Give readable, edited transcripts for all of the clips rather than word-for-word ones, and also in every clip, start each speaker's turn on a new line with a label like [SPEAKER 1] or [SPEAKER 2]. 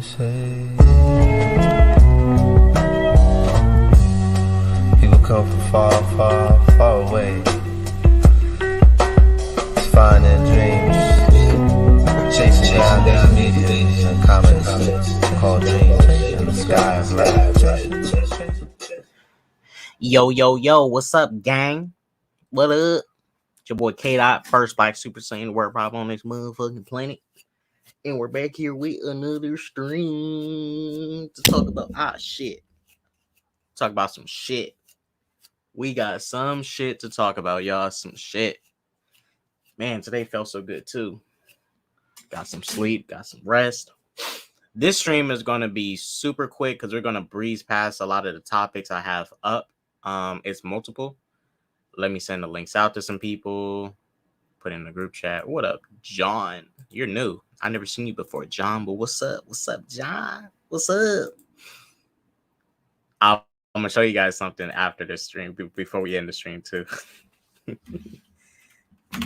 [SPEAKER 1] say people come from far, far, far away to find their dreams, chasing down their images and comments called dreams in the sky of life.
[SPEAKER 2] Yo, what's up, gang? What up? It's your boy K-Dot, first Black Super Saiyan word pop on this motherfucking planet. And we're back here with another stream to talk about shit. Talk about some shit. We got some shit to talk about, y'all. Some shit. Man, today felt so good too. Got some sleep, got some rest. This stream is going to be super quick because we're going to breeze past a lot of the topics I have up. It's multiple. Let me send the links out to some people. Put in the group chat. What up, John? You're new. I never seen you before, John. But what's up? What's up, John? What's up? I'm gonna show you guys something after this stream before we end the stream too. All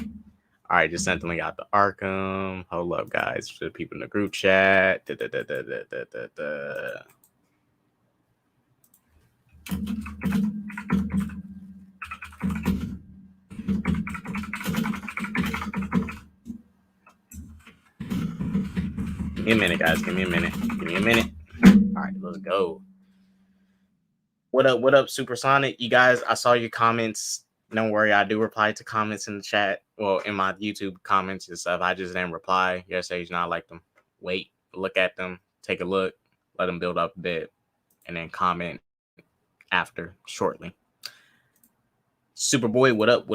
[SPEAKER 2] right, just sent the link out to Arkham. Hold up, guys. For the people in the group chat. Give me a minute, guys. Give me a minute. All right, let's go. What up, Supersonic? You guys, I saw your comments. Don't worry, I do reply to comments in the chat. Well, in my YouTube comments and stuff. I just didn't reply. Yesterday, I like them. Wait, look at them, take a look, let them build up a bit, and then comment after shortly. Superboy, what up?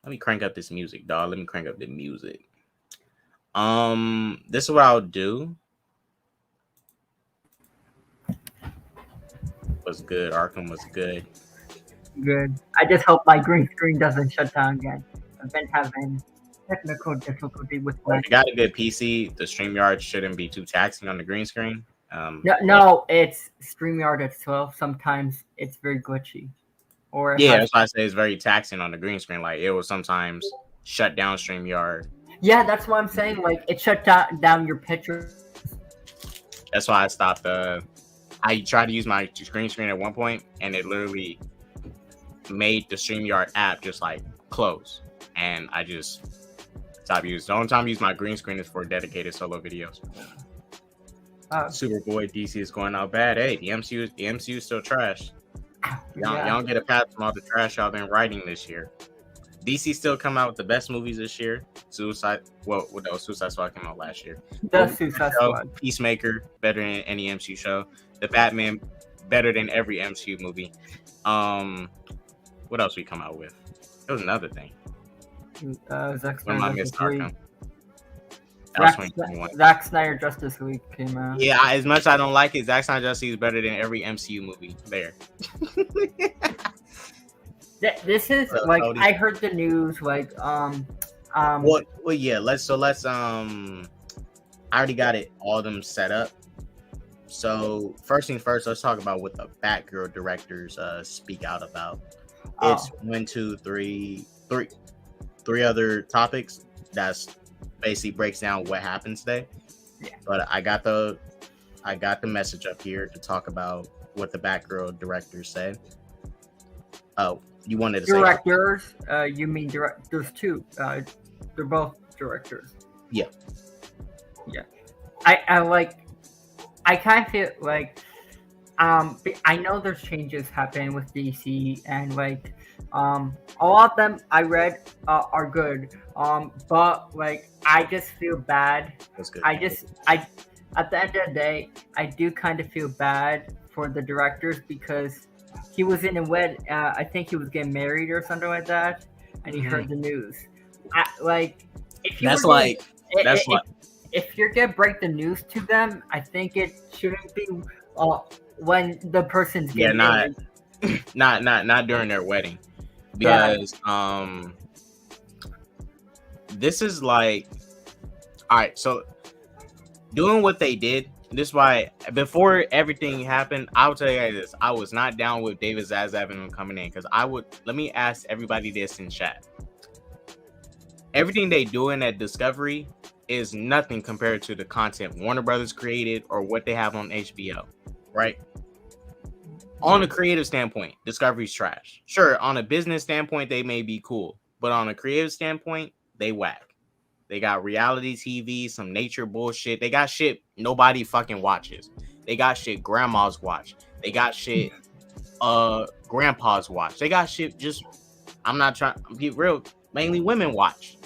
[SPEAKER 2] Let me crank up this music, dog. Let me crank up the music. This is what I'll do. Was good. Arkham was good.
[SPEAKER 3] Good. I just hope my green screen doesn't shut down again. I've been having technical difficulty with my.
[SPEAKER 2] If you got a good PC, the StreamYard shouldn't be too taxing on the green screen.
[SPEAKER 3] No, it's StreamYard itself. Sometimes it's very glitchy. Or
[SPEAKER 2] that's why I say it's very taxing on the green screen. Like it will sometimes shut down StreamYard.
[SPEAKER 3] Yeah, that's what I'm saying. Like it shut down your picture.
[SPEAKER 2] That's why I stopped. I tried to use my green screen at one point, and it literally made the StreamYard app just like close, and I just stopped using. The only time I use my green screen is for dedicated solo videos. Superboy DC is going out bad. Hey, the MCU is still trash. Y'all don't get a pat from all the trash y'all been writing this year. DC still come out with the best movies this year. Suicide Squad came out last year.
[SPEAKER 3] The Suicide Squad.
[SPEAKER 2] Peacemaker, better than any MCU show. The Batman, better than every MCU movie. What else we come out with? There was another thing.
[SPEAKER 3] Zack Snyder Justice League came out.
[SPEAKER 2] Yeah, as much as I don't like it, Zack Snyder Justice League is better than every MCU movie there.
[SPEAKER 3] This is like I heard the news like
[SPEAKER 2] let's I already got it all them set up. So first things first, let's talk about what the Batgirl directors speak out about. It's 3 other topics that's basically breaks down what happened today.
[SPEAKER 3] Yeah.
[SPEAKER 2] But I got the message up here to talk about what the Batgirl directors said. Oh, you wanted to
[SPEAKER 3] directors? You mean there's 2. They're both directors.
[SPEAKER 2] Yeah.
[SPEAKER 3] I kind of feel like I know there's changes happening with DC and like all of them I read are good. But like I just feel bad.
[SPEAKER 2] That's good.
[SPEAKER 3] I at the end of the day I do kind of feel bad for the directors because he was in a wed. I think he was getting married or something like that, and he heard the news. If you're gonna break the news to them, I think it shouldn't be when the person's getting married.
[SPEAKER 2] not during their wedding, because this is like, all right. So doing what they did. This is why before everything happened, I will tell you guys this: I was not down with David Zaslav and him coming in because let me ask everybody this in chat. Everything they doing at Discovery is nothing compared to the content Warner Brothers created or what they have on HBO, right? On a creative standpoint, Discovery's trash. Sure, on a business standpoint, they may be cool, but on a creative standpoint, they whack. They got reality TV, some nature bullshit. They got shit nobody fucking watches. They got shit grandmas watch. They got shit grandpas watch. They got shit just, I'm not trying to be real, mainly women watch.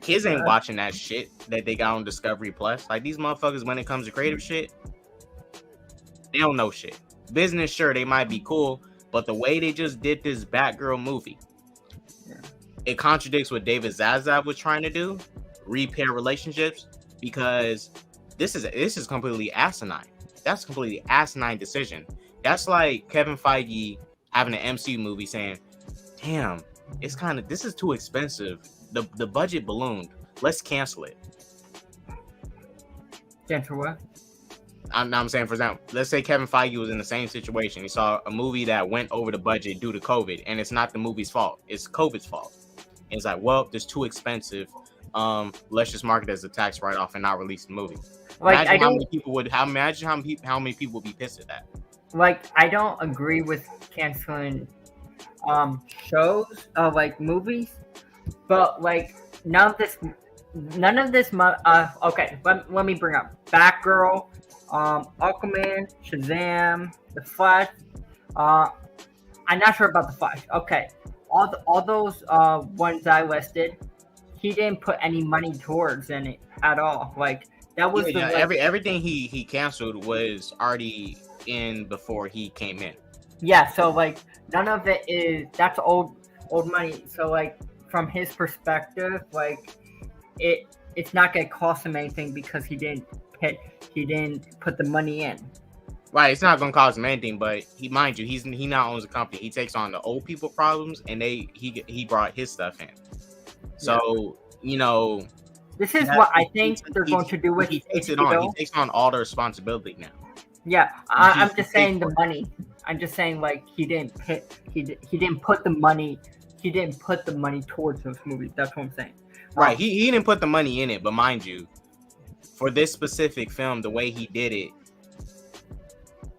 [SPEAKER 2] Kids ain't watching that shit that they got on Discovery Plus. Like, these motherfuckers, when it comes to creative shit, they don't know shit. Business, sure, they might be cool, but the way they just did this Batgirl movie, it contradicts what David Zaslav was trying to do, repair relationships, because this is completely asinine. That's a completely asinine decision. That's like Kevin Feige having an MCU movie saying, damn, this is too expensive. The budget ballooned. Let's cancel it.
[SPEAKER 3] Cancel what?
[SPEAKER 2] I'm saying, for example, let's say Kevin Feige was in the same situation. He saw a movie that went over the budget due to COVID, and it's not the movie's fault. It's COVID's fault. And it's like, well, this too expensive. Let's just mark it as a tax write-off and not release the movie.
[SPEAKER 3] Like,
[SPEAKER 2] imagine how many people would be pissed at that.
[SPEAKER 3] Like, I don't agree with canceling shows, like movies, but like none of this. Okay, let me bring up Batgirl, Aquaman, Shazam, The Flash. I'm not sure about The Flash. Okay, all those ones I listed, he didn't put any money towards in it at all. Like, that was
[SPEAKER 2] everything he canceled was already in before he came in.
[SPEAKER 3] Yeah, so like none of it that's old money. So like from his perspective, like it's not gonna cost him anything because he didn't put the money in.
[SPEAKER 2] Right, it's not gonna cost him anything, but he now owns a company. He takes on the old people problems, and he brought his stuff in. So
[SPEAKER 3] this is what I think they're going to do with
[SPEAKER 2] he takes
[SPEAKER 3] HBO.
[SPEAKER 2] it on. He takes on all the responsibility now.
[SPEAKER 3] Yeah, I'm just saying the money. I'm just saying, like, he didn't put the money. He didn't put the money towards those movies. That's what I'm saying.
[SPEAKER 2] Right. He didn't put the money in it, but mind you, for this specific film, the way he did it,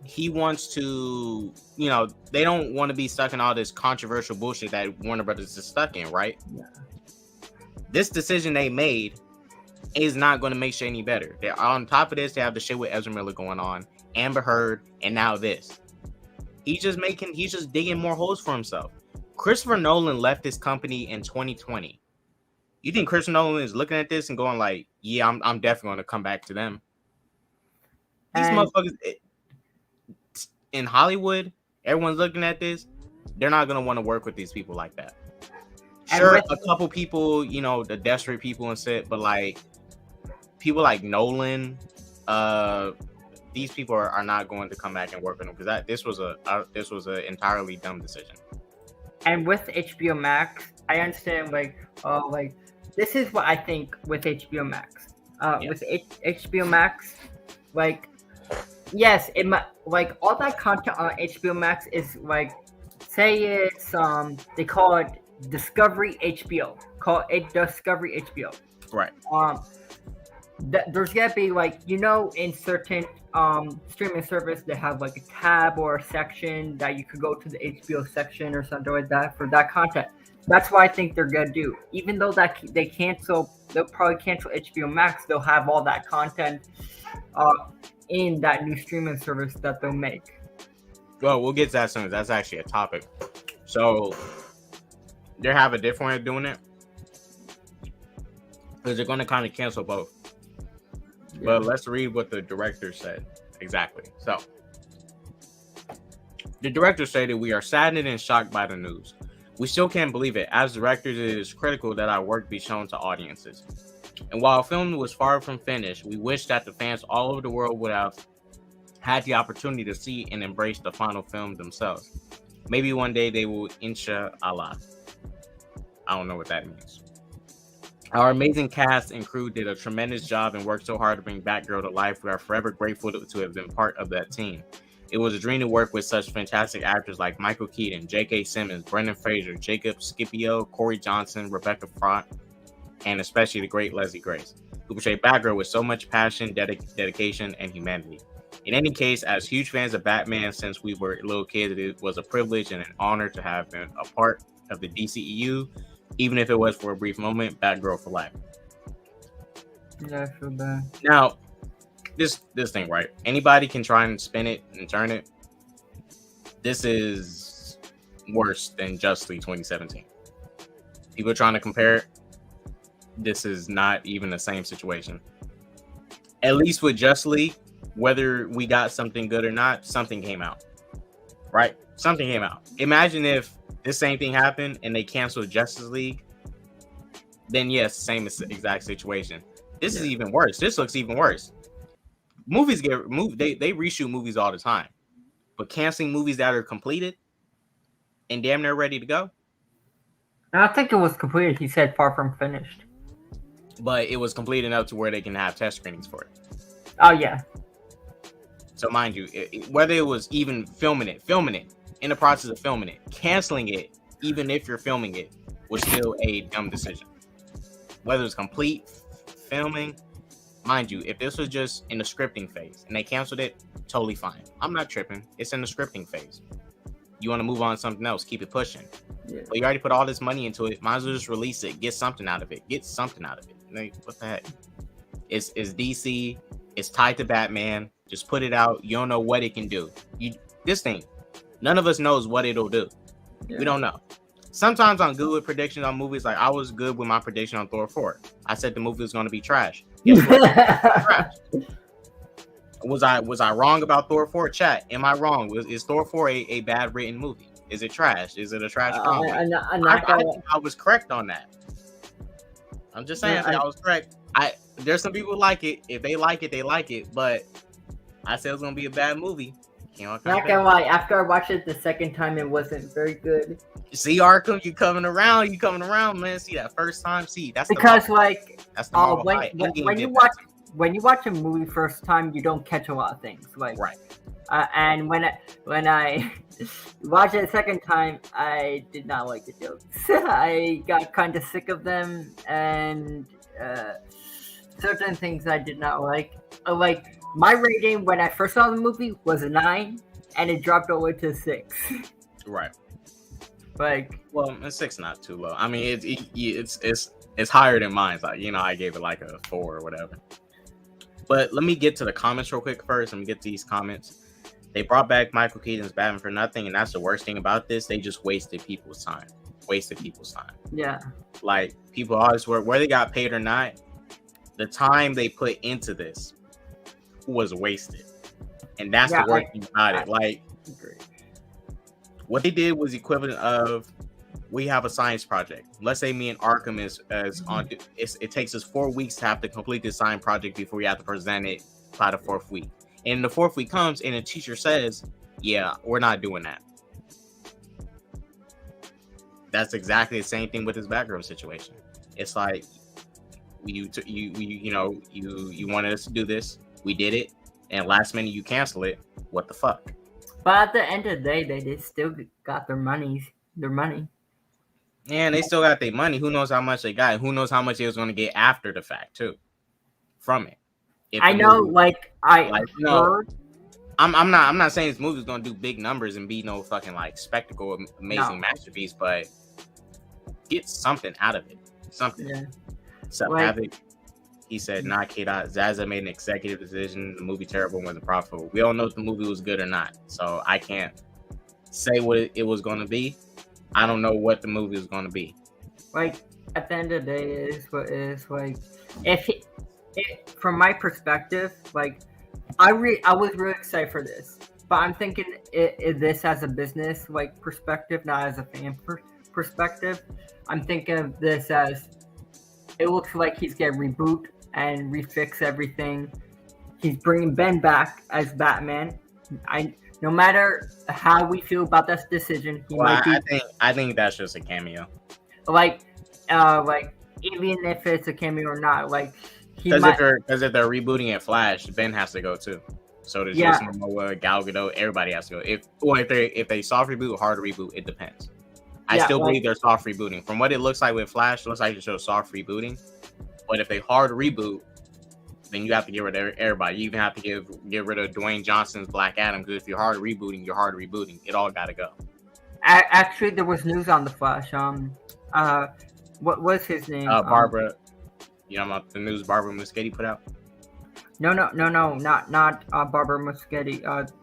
[SPEAKER 2] he wants to, they don't want to be stuck in all this controversial bullshit that Warner Brothers is stuck in, right?
[SPEAKER 3] Yeah.
[SPEAKER 2] This decision they made is not going to make shit any better. They're on top of this. They have the shit with Ezra Miller going on, Amber Heard, and now this. He's just digging more holes for himself. Christopher Nolan left this company in 2020. You think Christopher Nolan is looking at this and going like, yeah, I'm definitely going to come back to them? These motherfuckers in Hollywood, everyone's looking at this. They're not going to want to work with these people like that. Sure, a couple people, the desperate people and shit, but like people like Nolan, these people are not going to come back and work with them because this was an entirely dumb decision.
[SPEAKER 3] And with HBO Max, I understand like this is what I think with HBO Max. With HBO Max, like, yes, it like all that content on HBO Max is like, say it's they call it Discovery HBO. Call it Discovery HBO.
[SPEAKER 2] Right.
[SPEAKER 3] There's gonna be like, in certain streaming service they have like a tab or a section that you could go to the HBO section or something like that for that content. That's what I think they're gonna do. Even though that they'll probably cancel HBO Max, they'll have all that content in that new streaming service that they'll make.
[SPEAKER 2] Well, we'll get to that soon. That's actually a topic. So they have a different way of doing it because they're going to kind of cancel both. Yeah. But let's read what the director said exactly. So the director stated, "We are saddened and shocked by the news. We still can't believe it. As directors, it is critical that our work be shown to audiences. And while a film was far from finished, we wish that the fans all over the world would have had the opportunity to see and embrace the final film themselves. Maybe one day they will, inshallah." I don't know what that means. "Our amazing cast and crew did a tremendous job and worked so hard to bring Batgirl to life. We are forever grateful to have been part of that team. It was a dream to work with such fantastic actors like Michael Keaton, J.K. Simmons, Brendan Fraser, Jacob Scipio, Corey Johnson, Rebecca Frost, and especially the great Leslie Grace, who portrayed Batgirl with so much passion, dedication, and humanity. In any case, as huge fans of Batman since we were little kids, it was a privilege and an honor to have been a part of the DCEU, even if it was for a brief moment. Batgirl for life.
[SPEAKER 3] Yeah, I feel bad.
[SPEAKER 2] Now, this thing, right? Anybody can try and spin it and turn it. This is worse than Justice League 2017. People are trying to compare it. This is not even the same situation. At least with Justice League, whether we got something good or not, something came out. Right? Something came out. Imagine if the same thing happened and they canceled Justice League. Then yes, same exact situation. This is even worse. This looks even worse. Movies get moved. They reshoot movies all the time, but canceling movies that are completed and damn near ready to go.
[SPEAKER 3] I think it was completed. He said far from finished.
[SPEAKER 2] But it was complete enough to where they can have test screenings for it.
[SPEAKER 3] Oh yeah.
[SPEAKER 2] So mind you, whether it was even filming it, in the process of filming it, canceling it, even if you're filming it, was still a dumb decision. Whether it's complete filming, mind you, if this was just in the scripting phase and they canceled it, totally fine. I'm not tripping. It's in the scripting phase. You want to move on to something else, keep it pushing.
[SPEAKER 3] Yeah.
[SPEAKER 2] But you already put all this money into it. Might as well just release it. Get something out of it. Like, what the heck? It's DC. It's tied to Batman. Just put it out. You don't know what it can do. This thing, none of us knows what it'll do. Yeah. We don't know. Sometimes I'm good with predictions on movies. Like I was good with my prediction on Thor 4. I said the movie was going to be trash. Guess what? Trash. Was I wrong about Thor 4? Chat, am I wrong? Is Thor 4 a bad written movie? Is it trash? Is it a trash comedy? I think I was correct on that. I'm just saying I was correct. There's some people who like it. If they like it, they like it. But I said it was gonna be a bad movie.
[SPEAKER 3] Not gonna lie. After I watched it the second time, it wasn't very good.
[SPEAKER 2] See, Arkham, you coming around, man. See that first time, that's
[SPEAKER 3] because
[SPEAKER 2] that's the
[SPEAKER 3] when you watch a movie first time, you don't catch a lot of things.
[SPEAKER 2] Right.
[SPEAKER 3] And when I watched it a second time, I did not like the jokes. I got kind of sick of them, and certain things I did not like. Like my rating when I first saw the movie was a 9, and it dropped all the way to 6.
[SPEAKER 2] Right.
[SPEAKER 3] Well,
[SPEAKER 2] a 6 not too low. I mean, it's higher than mine. Like, I gave it like a 4 or whatever. But let me get to the comments real quick first. Let me get to these comments. They brought back Michael Keaton's Batman for nothing, and that's the worst thing about this. They just wasted people's time.
[SPEAKER 3] Yeah.
[SPEAKER 2] Like, people always work, whether they got paid or not, the time they put into this was wasted. And that's the worst thing about it. Like, what they did was equivalent of, we have a science project. Let's say me and Arkham is on. It takes us 4 weeks to have to complete this science project before we have to present it by the 4th week. And the 4th week comes and the teacher says, "Yeah, we're not doing that." That's exactly the same thing with this Batgirl situation. It's like you wanted us to do this, we did it, and last minute you cancel it. What the fuck?
[SPEAKER 3] But at the end of the day, they still got their money.
[SPEAKER 2] And they still got their money. Who knows how much they got? Who knows how much they was going to get after the fact too, from it.
[SPEAKER 3] I know, heard.
[SPEAKER 2] I'm not saying this movie's going to do big numbers and be no fucking spectacle, amazing masterpiece, but get something out of it. Something. Yeah. So Havoc, he said, "Nah, K-Dot. Zaslav made an executive decision. The movie terrible and wasn't profitable. We don't know if the movie was good or not, so I can't say what it was going to be. I don't know what the movie was going to be."
[SPEAKER 3] At the end of the day, is from my perspective, I was really excited for this, but I'm thinking this as a business perspective, not as a fan perspective. I'm thinking of this as, it looks like he's gonna reboot and refix everything. He's bringing Ben back as Batman. No matter how we feel about that decision,
[SPEAKER 2] I think that's just a cameo.
[SPEAKER 3] Even if it's a cameo or not,
[SPEAKER 2] because if they're rebooting it Flash, Ben has to go too. So there's just Momoa, Gal Gadot, everybody has to go. If they soft reboot or hard reboot, it depends. I still believe they're soft rebooting. From what it looks like with Flash, it looks like it shows soft rebooting. But if they hard reboot, then you have to get rid of everybody. You even have to get rid of Dwayne Johnson's Black Adam, because if you're hard rebooting, you're hard rebooting. It all got to go.
[SPEAKER 3] Actually, there was news on the Flash. What was his name?
[SPEAKER 2] Barbara. You know about the news Barbara Muschetti put out?
[SPEAKER 3] No, not Barbara Muschetti.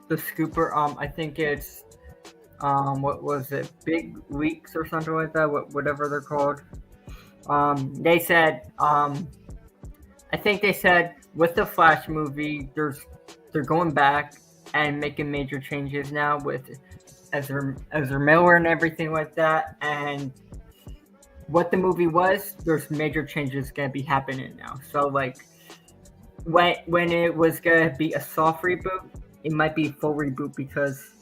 [SPEAKER 3] The scooper. I think it's what was it? Big Leaks or something like that. Whatever they're called. They said. I think they said with the Flash movie, they're going back and making major changes now with Ezra Miller and everything like that. And what the movie was, there's major changes gonna be happening now. So like when it was gonna be a soft reboot, it might be a full reboot, because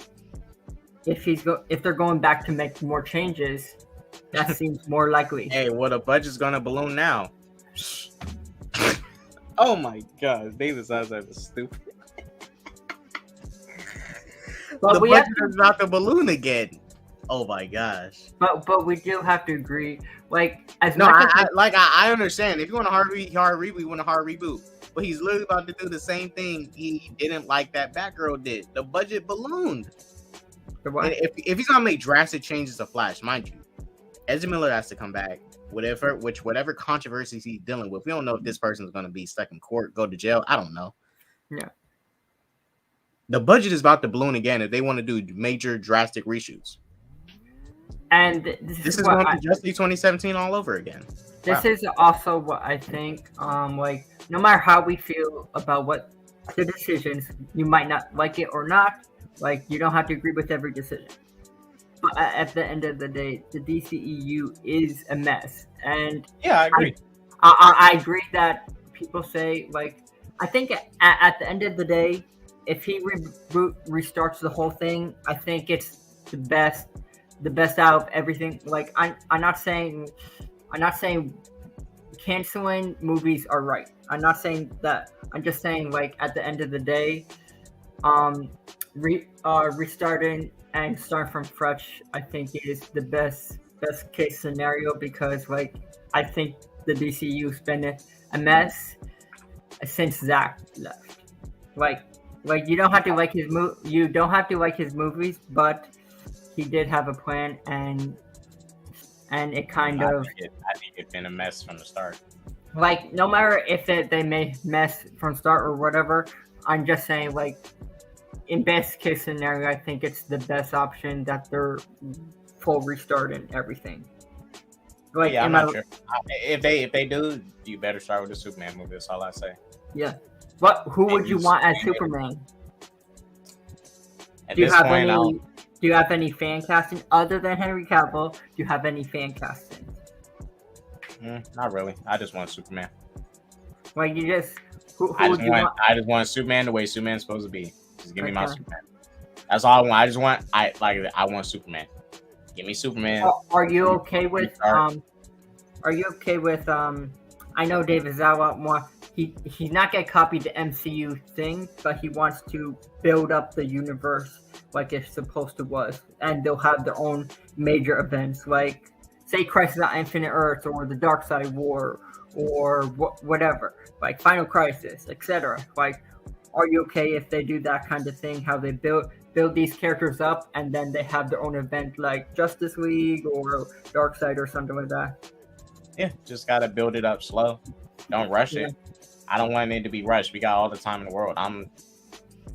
[SPEAKER 3] if they're going back to make more changes, that seems more likely.
[SPEAKER 2] Hey, well, the budget's gonna balloon now. Oh my God, David Zaslav is stupid.
[SPEAKER 3] But
[SPEAKER 2] the budget is about to balloon again. Oh my gosh.
[SPEAKER 3] But we do have to agree. Like,
[SPEAKER 2] I understand. If you want a hard reboot, you want a hard reboot. But he's literally about to do the same thing he didn't like that Batgirl did. The budget ballooned. If he's gonna make drastic changes to Flash, mind you, Ezra Miller has to come back. Whatever controversies he's dealing with, we don't know if this person is gonna be stuck in court, go to jail. I don't know.
[SPEAKER 3] Yeah.
[SPEAKER 2] The budget is about to balloon again if they want to do major drastic reshoots.
[SPEAKER 3] And
[SPEAKER 2] this is going to just be 2017 all over again.
[SPEAKER 3] This is also what I think. Like, no matter how we feel about what the decisions, you might not like it or not. Like, you don't have to agree with every decision. But at the end of the day, the DCEU is a mess. And
[SPEAKER 2] yeah, I agree.
[SPEAKER 3] I agree that people say, like, I think at the end of the day, if he restarts the whole thing, I think it's the best out of everything. Like, I'm not saying canceling movies are right. I'm not saying that. I'm just saying, like, at the end of the day, restarting and starting from fresh, I think is the best case scenario, because, like, I think the DCU's been a mess since Zack left. Like you don't have to like his movies, but he did have a plan, and it kind of.
[SPEAKER 2] I think it's been a mess from the start.
[SPEAKER 3] Like, no matter if they may mess from start or whatever, I'm just saying, like, in best case scenario, I think it's the best option that they're full restarting everything. Like,
[SPEAKER 2] yeah, I'm not sure. If they do, you better start with the Superman movie. That's all I say.
[SPEAKER 3] Yeah. Who would you want as Superman?
[SPEAKER 2] At
[SPEAKER 3] Do you
[SPEAKER 2] this
[SPEAKER 3] have
[SPEAKER 2] point,
[SPEAKER 3] any? Do you have any fan casting other than Henry Cavill? Do you have any fan casting?
[SPEAKER 2] Not really. I just want Superman.
[SPEAKER 3] Like, you just who
[SPEAKER 2] I
[SPEAKER 3] would you want?
[SPEAKER 2] I just want Superman the way Superman's supposed to be. Just give me my Superman. That's all I want. I want Superman. Give me Superman.
[SPEAKER 3] Are you okay with Are you okay with I know David Zaslav he's not gonna copy the MCU thing, but he wants to build up the universe like it's supposed to was, and they'll have their own major events, like say Crisis on Infinite Earths or the Dark Side War or whatever, like Final Crisis, etc. Like, are you okay if they do that kind of thing? How they build these characters up and then they have their own event like Justice League or Darkseid or something like that?
[SPEAKER 2] Yeah, just gotta build it up slow. Don't rush it. I don't want it to be rushed. We got all the time in the world. I'm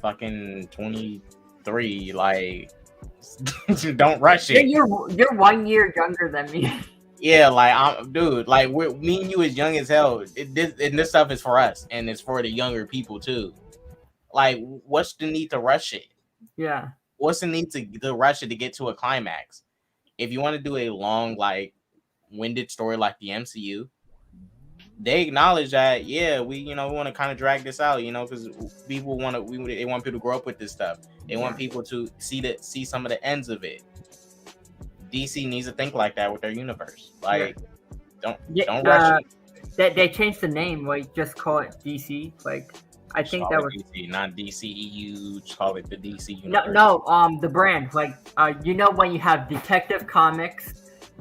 [SPEAKER 2] fucking 23. Like, don't rush it.
[SPEAKER 3] You're 1 year younger than me.
[SPEAKER 2] Yeah, like dude. Like, me and you is young as hell. This stuff is for us, and it's for the younger people too. Like, what's the need to rush it?
[SPEAKER 3] Yeah.
[SPEAKER 2] What's the need to rush it to get to a climax? If you want to do a long, like, winded story like the MCU, they acknowledge that, yeah, we want to kind of drag this out, because people they want people to grow up with this stuff. They want people to see some of the ends of it. DC needs to think like that with their universe. Like, don't rush it.
[SPEAKER 3] They changed the name, like, just call it DC. Like, I
[SPEAKER 2] Just
[SPEAKER 3] think
[SPEAKER 2] call
[SPEAKER 3] that
[SPEAKER 2] it
[SPEAKER 3] was
[SPEAKER 2] DC, not DCEU. Just call it the DC universe.
[SPEAKER 3] the brand. Like, when you have Detective Comics,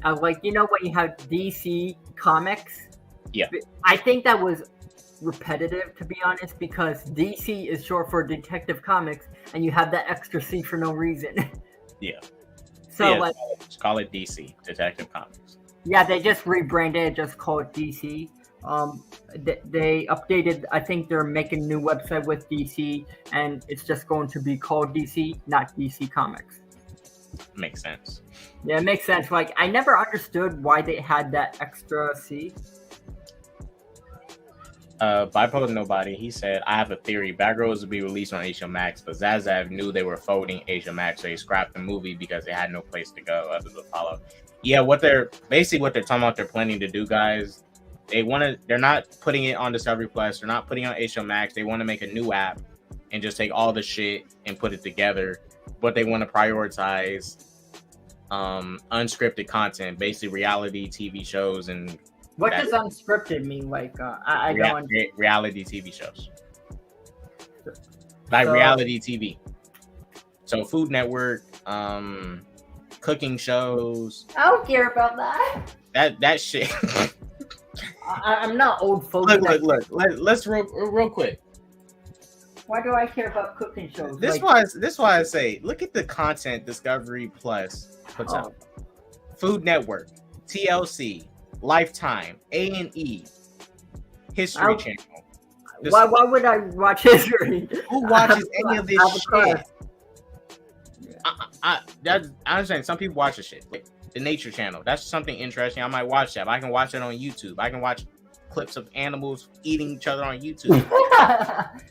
[SPEAKER 3] when you have DC Comics.
[SPEAKER 2] Yeah.
[SPEAKER 3] I think that was repetitive, to be honest, because DC is short for Detective Comics, and you have that extra C for no reason.
[SPEAKER 2] Yeah.
[SPEAKER 3] So
[SPEAKER 2] yeah, just call it DC, Detective Comics.
[SPEAKER 3] Yeah, they just rebranded it, just call it DC. They updated. I think they're making a new website with DC, and it's just going to be called DC, not DC Comics.
[SPEAKER 2] Makes sense.
[SPEAKER 3] Yeah, it makes sense. Like, I never understood why they had that extra C.
[SPEAKER 2] Bipolar Nobody, he said, I have a theory. Batgirl was to be released on HBO Max, but Zaslav knew they were folding HBO Max, so he scrapped the movie because they had no place to go other than follow. Yeah, what they're talking about, they're planning to do, guys. They're not putting it on Discovery Plus, they're not putting it on HBO Max. They want to make a new app and just take all the shit and put it together. But they want to prioritize unscripted content, basically reality TV shows and
[SPEAKER 3] what does unscripted mean? Like, I don't.
[SPEAKER 2] Reality TV shows, like reality TV. So Food Network, cooking shows.
[SPEAKER 3] I don't care about that.
[SPEAKER 2] That shit.
[SPEAKER 3] I'm not old folks.
[SPEAKER 2] Look. Let's real quick.
[SPEAKER 3] Why do I care about cooking shows?
[SPEAKER 2] This why I say, look at the content Discovery Plus puts out. Food Network, TLC, Lifetime, A&E, History Channel.
[SPEAKER 3] Why would I watch History?
[SPEAKER 2] Who watches any of this shit? I understand some people watch this shit. Like the Nature Channel, that's something interesting. I might watch that. I can watch it on YouTube. I can watch clips of animals eating each other on YouTube.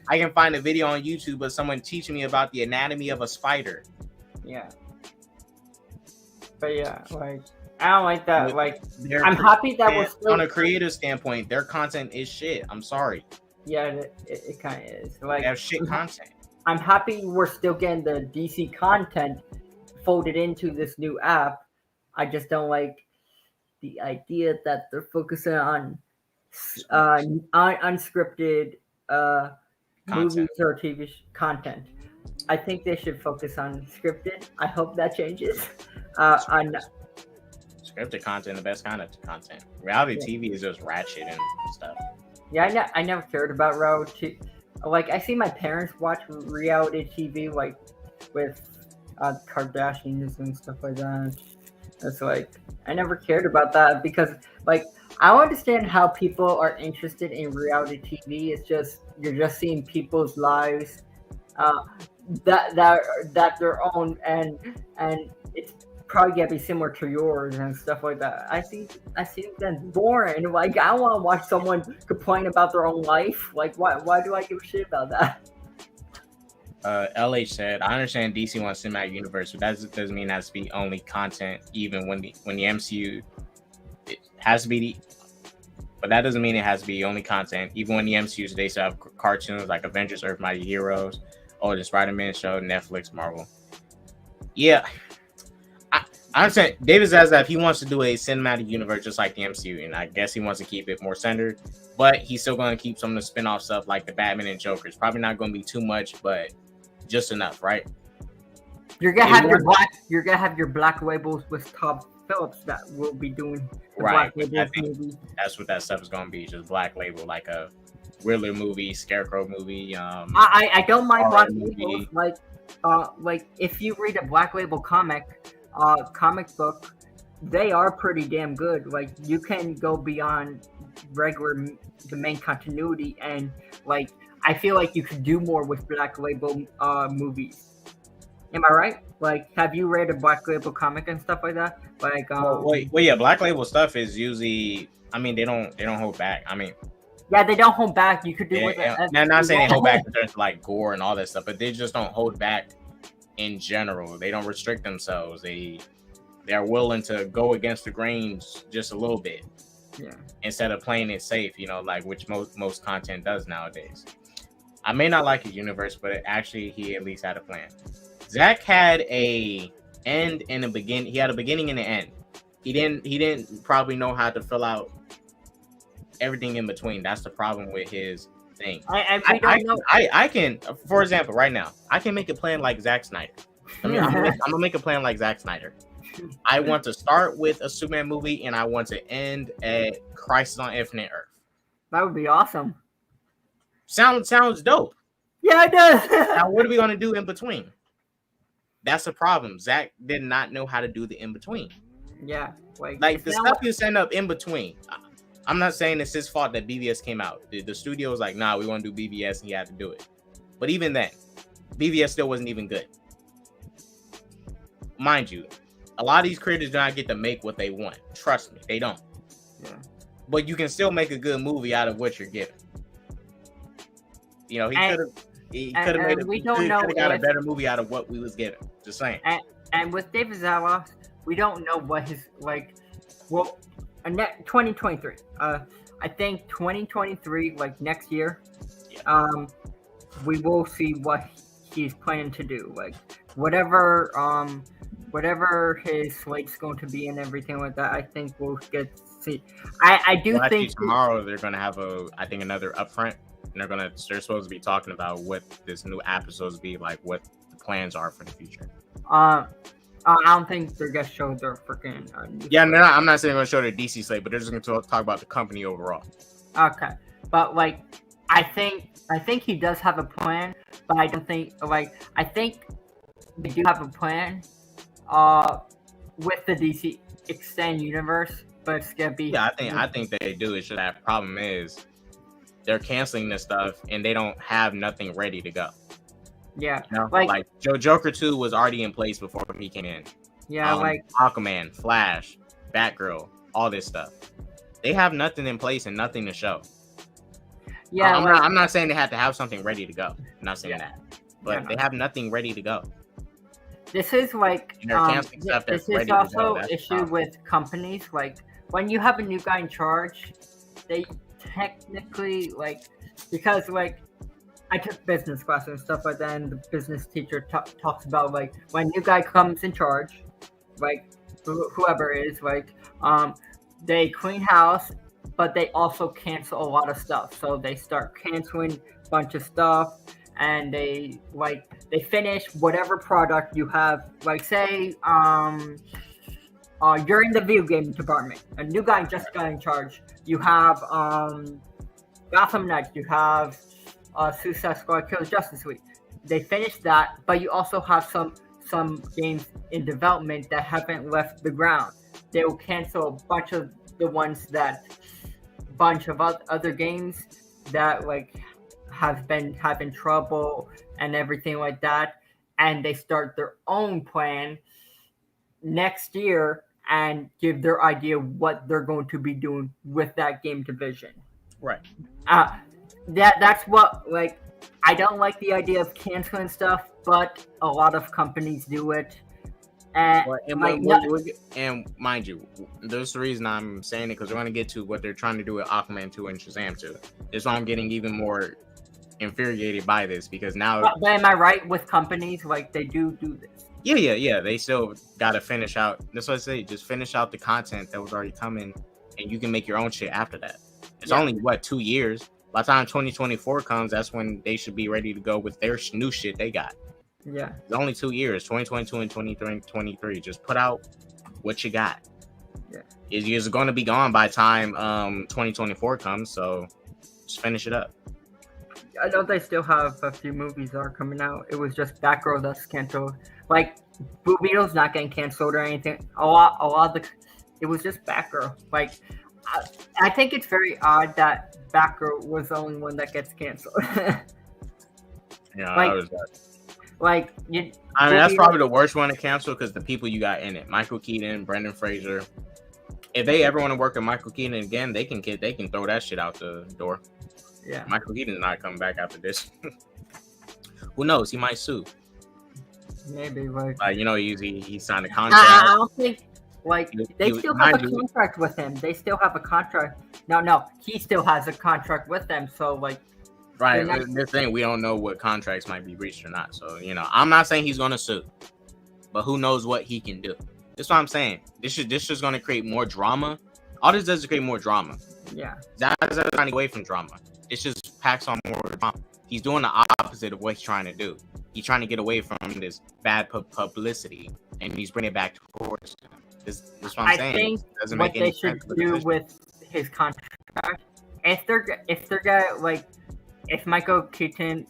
[SPEAKER 2] I can find a video on YouTube of someone teaching me about the anatomy of a spider.
[SPEAKER 3] Yeah. But yeah, like, I don't like that. Like, I'm happy that we're still...
[SPEAKER 2] On a creative standpoint, their content is shit. I'm sorry.
[SPEAKER 3] Yeah, it kind of is. Like,
[SPEAKER 2] they have shit content.
[SPEAKER 3] I'm happy we're still getting the DC content folded into this new app. I just don't like the idea that they're focusing on unscripted movies or TV content. I think they should focus on scripted. I hope that changes.
[SPEAKER 2] Scripted content, the best kind of content. Reality TV is just ratchet and stuff.
[SPEAKER 3] Yeah, I never cared about reality. Like, I see my parents watch reality TV, like with Kardashians and stuff like that. It's like, I never cared about that because, like, I don't understand how people are interested in reality TV. It's just, you're just seeing people's lives that their own, and it's probably gonna be similar to yours and stuff like that. I think that's boring. Like, I don't want to watch someone complain about their own life. Like, why do I give a shit about that?
[SPEAKER 2] LH said, I understand DC wants cinematic universe, but that doesn't mean it has to be only content. Even when the MCU, it has to be, but that doesn't mean it has to be only content. Even when the MCU, they still have cartoons like Avengers, Earth Mighty Heroes, or the Spider-Man show, Netflix, Marvel. Yeah. I understand David Zaslav, he wants to do a cinematic universe just like the MCU, and I guess he wants to keep it more centered, but he's still going to keep some of the spin-off stuff like the Batman and Joker. It's probably not going to be too much, but just enough, right?
[SPEAKER 3] You're gonna have your black labels with Todd Phillips that will be doing the
[SPEAKER 2] right.
[SPEAKER 3] Black
[SPEAKER 2] I think that's what that stuff is going to be, just black label, like a Riddler movie, Scarecrow movie.
[SPEAKER 3] I don't mind black labels. Like if you read a black label comic book, they are pretty damn good. Like, you can go beyond the main continuity, and like, I feel like you could do more with black label movies. Am I right? Like, have you read a black label comic and stuff like that? Like,
[SPEAKER 2] yeah, black label stuff is usually, I mean, they don't hold back. I mean,
[SPEAKER 3] yeah, they don't hold back. You could do with it.
[SPEAKER 2] I'm not saying they hold back in terms of like gore and all that stuff, but they just don't hold back in general. They don't restrict themselves. They're willing to go against the grain just a little bit.
[SPEAKER 3] Yeah. Instead
[SPEAKER 2] of playing it safe, like which most content does nowadays. I may not like his universe, but he at least had a plan. Zach had a end and a beginning. He had a beginning and an end. He didn't probably know how to fill out everything in between. That's the problem with his thing.
[SPEAKER 3] We don't know.
[SPEAKER 2] I can, for example, right now, I can make a plan like Zack Snyder. I'm gonna make a plan like Zack Snyder. I want to start with a Superman movie, and I want to end at Crisis on Infinite Earth.
[SPEAKER 3] That would be awesome.
[SPEAKER 2] Sounds dope.
[SPEAKER 3] Yeah, it does.
[SPEAKER 2] Now, what are we gonna do in between? That's the problem. Zack did not know how to do the in between.
[SPEAKER 3] Yeah,
[SPEAKER 2] like the stuff you send up in between. I'm not saying it's his fault that BVS came out. The studio was like, nah, we want to do BVS, and he had to do it. But even then, BVS still wasn't even good. Mind you, a lot of these creators do not get to make what they want. Trust me, they don't.
[SPEAKER 3] Yeah.
[SPEAKER 2] But you can still make a good movie out of what you're given. You know, he could have made got a better movie out of what we was given. Just saying.
[SPEAKER 3] And with David Zaslav, we don't know what his 2023. I think 2023, like next year, we will see what he's planning to do. Like whatever his slate's going to be and everything like that. I think we'll get to see. I think
[SPEAKER 2] tomorrow they're gonna have another upfront, and they're supposed to be talking about what this new episodes be like, what the plans are for the future.
[SPEAKER 3] I don't think they're gonna show their freaking.
[SPEAKER 2] I'm not saying they're gonna show their DC slate, but they're just gonna talk about the company overall.
[SPEAKER 3] Okay, but like, I think he does have a plan, but I don't think I think they do have a plan, with the DC Extend Universe, but it's gonna be.
[SPEAKER 2] Yeah, I think they do. It's just that problem is they're canceling this stuff and they don't have nothing ready to go.
[SPEAKER 3] Yeah,
[SPEAKER 2] you know? Like Joker 2 was already in place before he came in.
[SPEAKER 3] Yeah, like
[SPEAKER 2] Aquaman, Flash, Batgirl, all this stuff. They have nothing in place and nothing to show.
[SPEAKER 3] Yeah,
[SPEAKER 2] I'm not saying they have to have something ready to go. I'm not saying that, but they have nothing ready to go.
[SPEAKER 3] This is like this is also an issue with companies. Like when you have a new guy in charge, they technically because I took business classes and stuff like that, and the business teacher talks about when new guy comes in charge, whoever it is, they clean house, but they also cancel a lot of stuff. So they start canceling a bunch of stuff, and they finish whatever product you have. Say you're in the video game department, a new guy just got in charge. You have Gotham Knights, you have Suicide Squad Kills Justice League. They finished that, but you also have some games in development that haven't left the ground. They will cancel a bunch of the ones other games that have been having trouble and everything like that, and they start their own plan next year and give their idea what they're going to be doing with that game division.
[SPEAKER 2] Right.
[SPEAKER 3] That's what I don't like the idea of canceling stuff, but a lot of companies do it. And mind you, there's the reason I'm saying it, because we're going to get to what they're trying to do with Aquaman 2 and Shazam 2. That's why I'm getting even more infuriated by this, because now. But am I right with companies they do this? Yeah. They still got to finish out. That's what I say. Just finish out the content that was already coming, and you can make your own shit after that. It's only 2 years. By the time 2024 comes, that's when they should be ready to go with their new shit they got. Yeah. It's only 2 years, 2022 and 2023. Just put out what you got. Yeah. It's going to be gone by the time 2024 comes, so just finish it up. I know they still have a few movies that are coming out. It was just Batgirl that's canceled. Blue Beetle's not getting canceled or anything. A lot of it was just Batgirl. I think it's very odd that Batgirl was the only one that gets canceled. Yeah, that's probably the worst one to cancel, because the people you got in it, Michael Keaton, Brendan Fraser. If they ever want to work with Michael Keaton again, they can throw that shit out the door. Yeah, Michael Keaton's not coming back after this. Who knows? He might sue. Maybe he signed a contract. I don't think. They still have a contract with him. They still have a contract. No, he still has a contract with them. So, right. This thing, we don't know what contracts might be breached or not. So, I'm not saying he's going to sue, but who knows what he can do. That's what I'm saying. This just going to create more drama. All this does is create more drama. Yeah. That's trying to get away from drama.
[SPEAKER 2] It's just packs on more drama. He's doing the opposite of what he's trying to do. He's trying to get away from this bad publicity, and he's bringing it back towards him. This is what I'm saying.
[SPEAKER 3] I think
[SPEAKER 2] doesn't
[SPEAKER 3] what
[SPEAKER 2] make any
[SPEAKER 3] they should
[SPEAKER 2] sense
[SPEAKER 3] do with his contract, if they're gonna like, if Michael Keaton,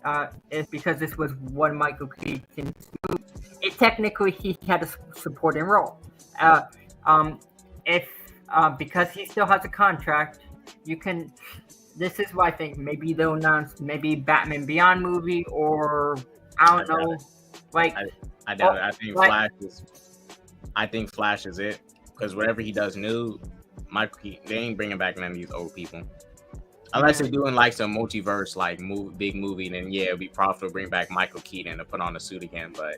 [SPEAKER 3] is because this was one Michael Keaton's movie, it technically he had a supporting role. If because he still has a contract, you can. This is why I think maybe they'll announce maybe Batman Beyond movie, or I don't know. Like
[SPEAKER 2] I doubt it. I think Flash is it, because whatever he does new, Michael Keaton, they ain't bringing back none of these old people. Unless they're doing like some multiverse, like big movie, then yeah, it'd be profitable to bring back Michael Keaton to put on a suit again. But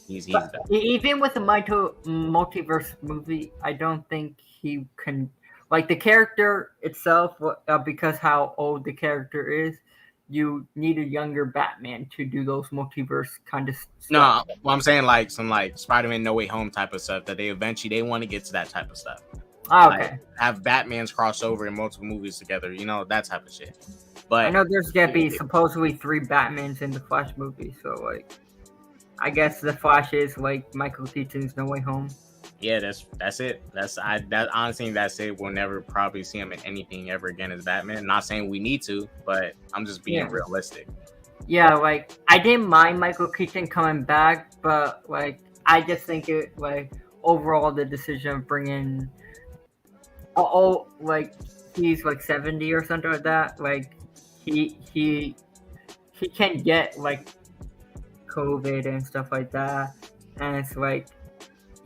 [SPEAKER 2] he's done.
[SPEAKER 3] Even with the multiverse movie, I don't think he can. Like the character itself, because how old the character is, you need a younger Batman to do those multiverse kind of stuff.
[SPEAKER 2] No, well, I'm saying like some like Spider-Man No Way Home type of stuff that they want to get to that type of stuff.
[SPEAKER 3] Oh, okay.
[SPEAKER 2] Like, have Batman's cross over in multiple movies together, that type of shit. But
[SPEAKER 3] I know there's gonna be supposedly 3 Batmans in the Flash movie, so like, I guess the Flash is like Michael Keaton's No Way Home.
[SPEAKER 2] Yeah, that's it. Honestly, that's it. We'll never probably see him in anything ever again as Batman. Not saying we need to, but I'm just being realistic.
[SPEAKER 3] Yeah, like I didn't mind Michael Keaton coming back, but like I just think it like overall the decision of bringing like he's like 70 or something like that. Like he can get like COVID and stuff like that, and it's like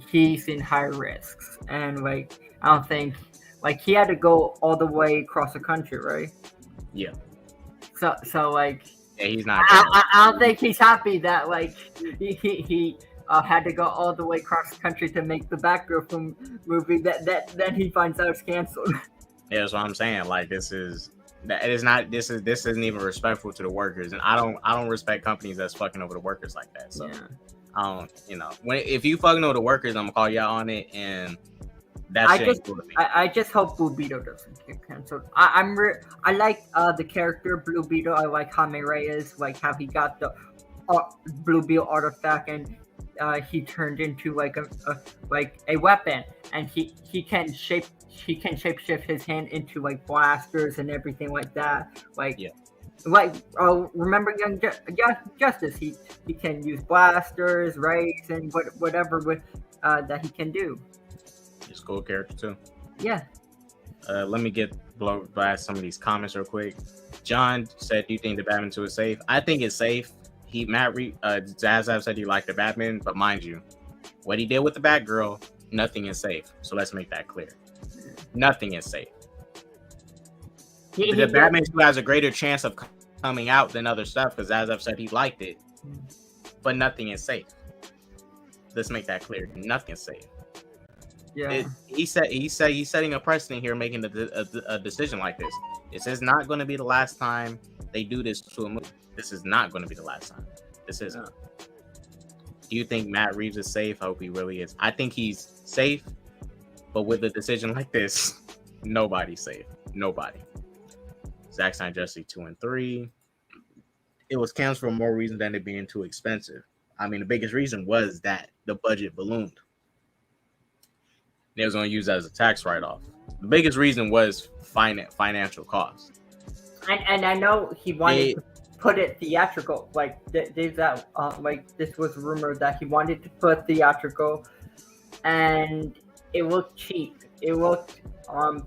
[SPEAKER 3] he's in high risks, and like I don't think like he had to go all the way across the country, right?
[SPEAKER 2] Yeah.
[SPEAKER 3] So like
[SPEAKER 2] yeah, he's not.
[SPEAKER 3] I don't think he's happy that like he had to go all the way across the country to make the Batgirl movie that then he finds out it's canceled.
[SPEAKER 2] Yeah, that's what I'm saying. Like this isn't even respectful to the workers, and I don't respect companies that's fucking over the workers like that. So
[SPEAKER 3] yeah.
[SPEAKER 2] I don't, if you fucking know the workers, I'm gonna call y'all on it, and that's
[SPEAKER 3] I just hope Blue Beetle doesn't get canceled. I like the character Blue Beetle. I like Jaime Reyes, like how he got the Blue Beetle artifact, and he turned into like a weapon, and he can shapeshift his hand into like blasters and everything like that. Like yeah. Like remember Young Justice? He can use blasters, rays, and whatever with that he can do.
[SPEAKER 2] He's a cool character too.
[SPEAKER 3] Yeah.
[SPEAKER 2] Let me blow by some of these comments real quick. John said, "Do you think the Batman 2 is safe?" I think it's safe. Zaslav said he liked the Batman, but mind you, what he did with the Batgirl, nothing is safe. So let's make that clear. Nothing is safe. The Batman 2 has a greater chance of coming out than other stuff because Zaslav said he liked it, but nothing is safe. Let's make that clear. Nothing's safe.
[SPEAKER 3] Yeah.
[SPEAKER 2] He's setting a precedent here, making a decision like this. This is not going to be the last time they do this to a movie. This is not going to be the last time. This isn't. Do you think Matt Reeves is safe? I hope he really is. I think he's safe, but with a decision like this, nobody's safe. Nobody. Zack Snyder Justice 2 and 3. It was canceled for more reason than it being too expensive. I mean, the biggest reason was that the budget ballooned. They was going to use that as a tax write-off. The biggest reason was financial cost.
[SPEAKER 3] And I know he wanted to put it theatrical. Like this was rumored that he wanted to put theatrical, and it looked cheap. It looked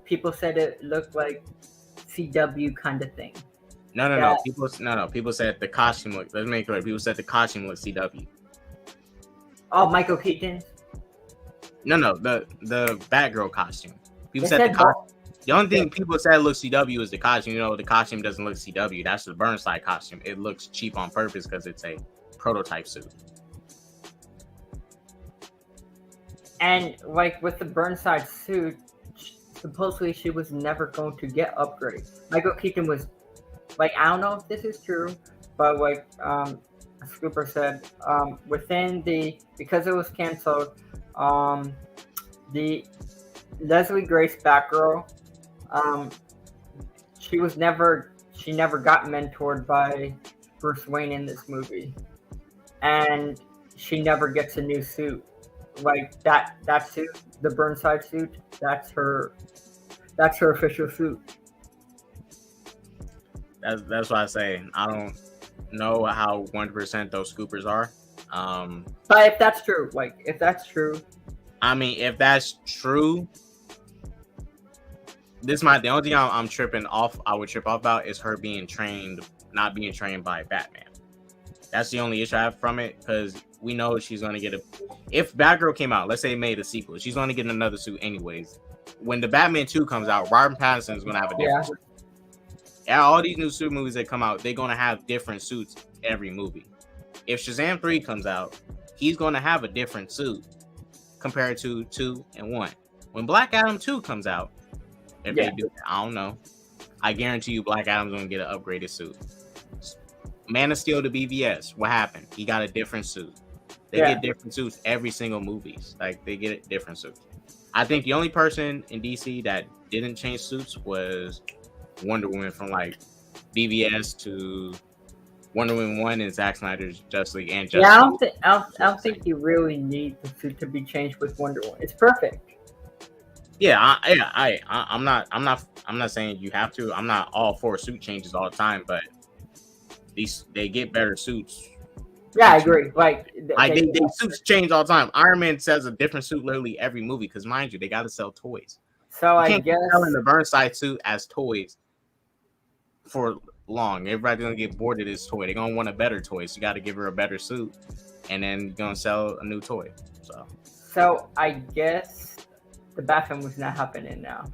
[SPEAKER 3] people said it looked like CW kind of thing.
[SPEAKER 2] No. People said the costume looked. Let's make it clear. People said the costume looked CW.
[SPEAKER 3] Oh, Michael Keaton.
[SPEAKER 2] No, the Batgirl costume. People said the costume. The only thing people said looks CW is the costume. The costume doesn't look CW. That's the Burnside costume. It looks cheap on purpose because it's a prototype suit.
[SPEAKER 3] And like with the Burnside suit, supposedly she was never going to get upgrades. Michael Keaton was like, I don't know if this is true, but like Scooper said, because it was canceled, the Leslie Grace Batgirl, she she never got mentored by Bruce Wayne in this movie, and she never gets a new suit. Like that suit, the Burnside suit, that's her official suit.
[SPEAKER 2] That's why I say I don't know how 100% those scoopers are.
[SPEAKER 3] But if that's true,
[SPEAKER 2] I mean, if that's true, the only thing I'm tripping off. I would trip off about is her not being trained by Batman. That's the only issue I have from it, because we know she's gonna get if Batgirl came out, let's say made a sequel, she's gonna get another suit anyways. When the Batman 2 comes out, Robert Pattinson is gonna have a different suit. All these new suit movies that come out, they're gonna have different suits every movie. If Shazam 3 comes out, he's gonna have a different suit compared to 2 and 1. When Black Adam 2 comes out, if they do that, I don't know. I guarantee you Black Adam's gonna get an upgraded suit. Man of Steel to BVS, what happened? He got a different suit. They get different suits every single movie. Like, they get different suits. I think the only person in DC that didn't change suits was Wonder Woman, from like BVS to Wonder Woman 1 and Zack Snyder's Justice League and Justice League.
[SPEAKER 3] I don't think you really need the suit to be changed with Wonder Woman. It's perfect.
[SPEAKER 2] I'm not saying you have to. I'm not all for suit changes all the time, but they get better suits.
[SPEAKER 3] Yeah, I agree. Like
[SPEAKER 2] they suits change all the time. Iron Man says a different suit literally every movie, because mind you, they got to sell toys.
[SPEAKER 3] So
[SPEAKER 2] you
[SPEAKER 3] I guess
[SPEAKER 2] selling the Burnside suit as toys for long. Everybody's gonna get bored of this toy. They're gonna want a better toy, so you got to give her a better suit, and then you're gonna sell a new toy. So
[SPEAKER 3] I guess the Bat Family's not happening now.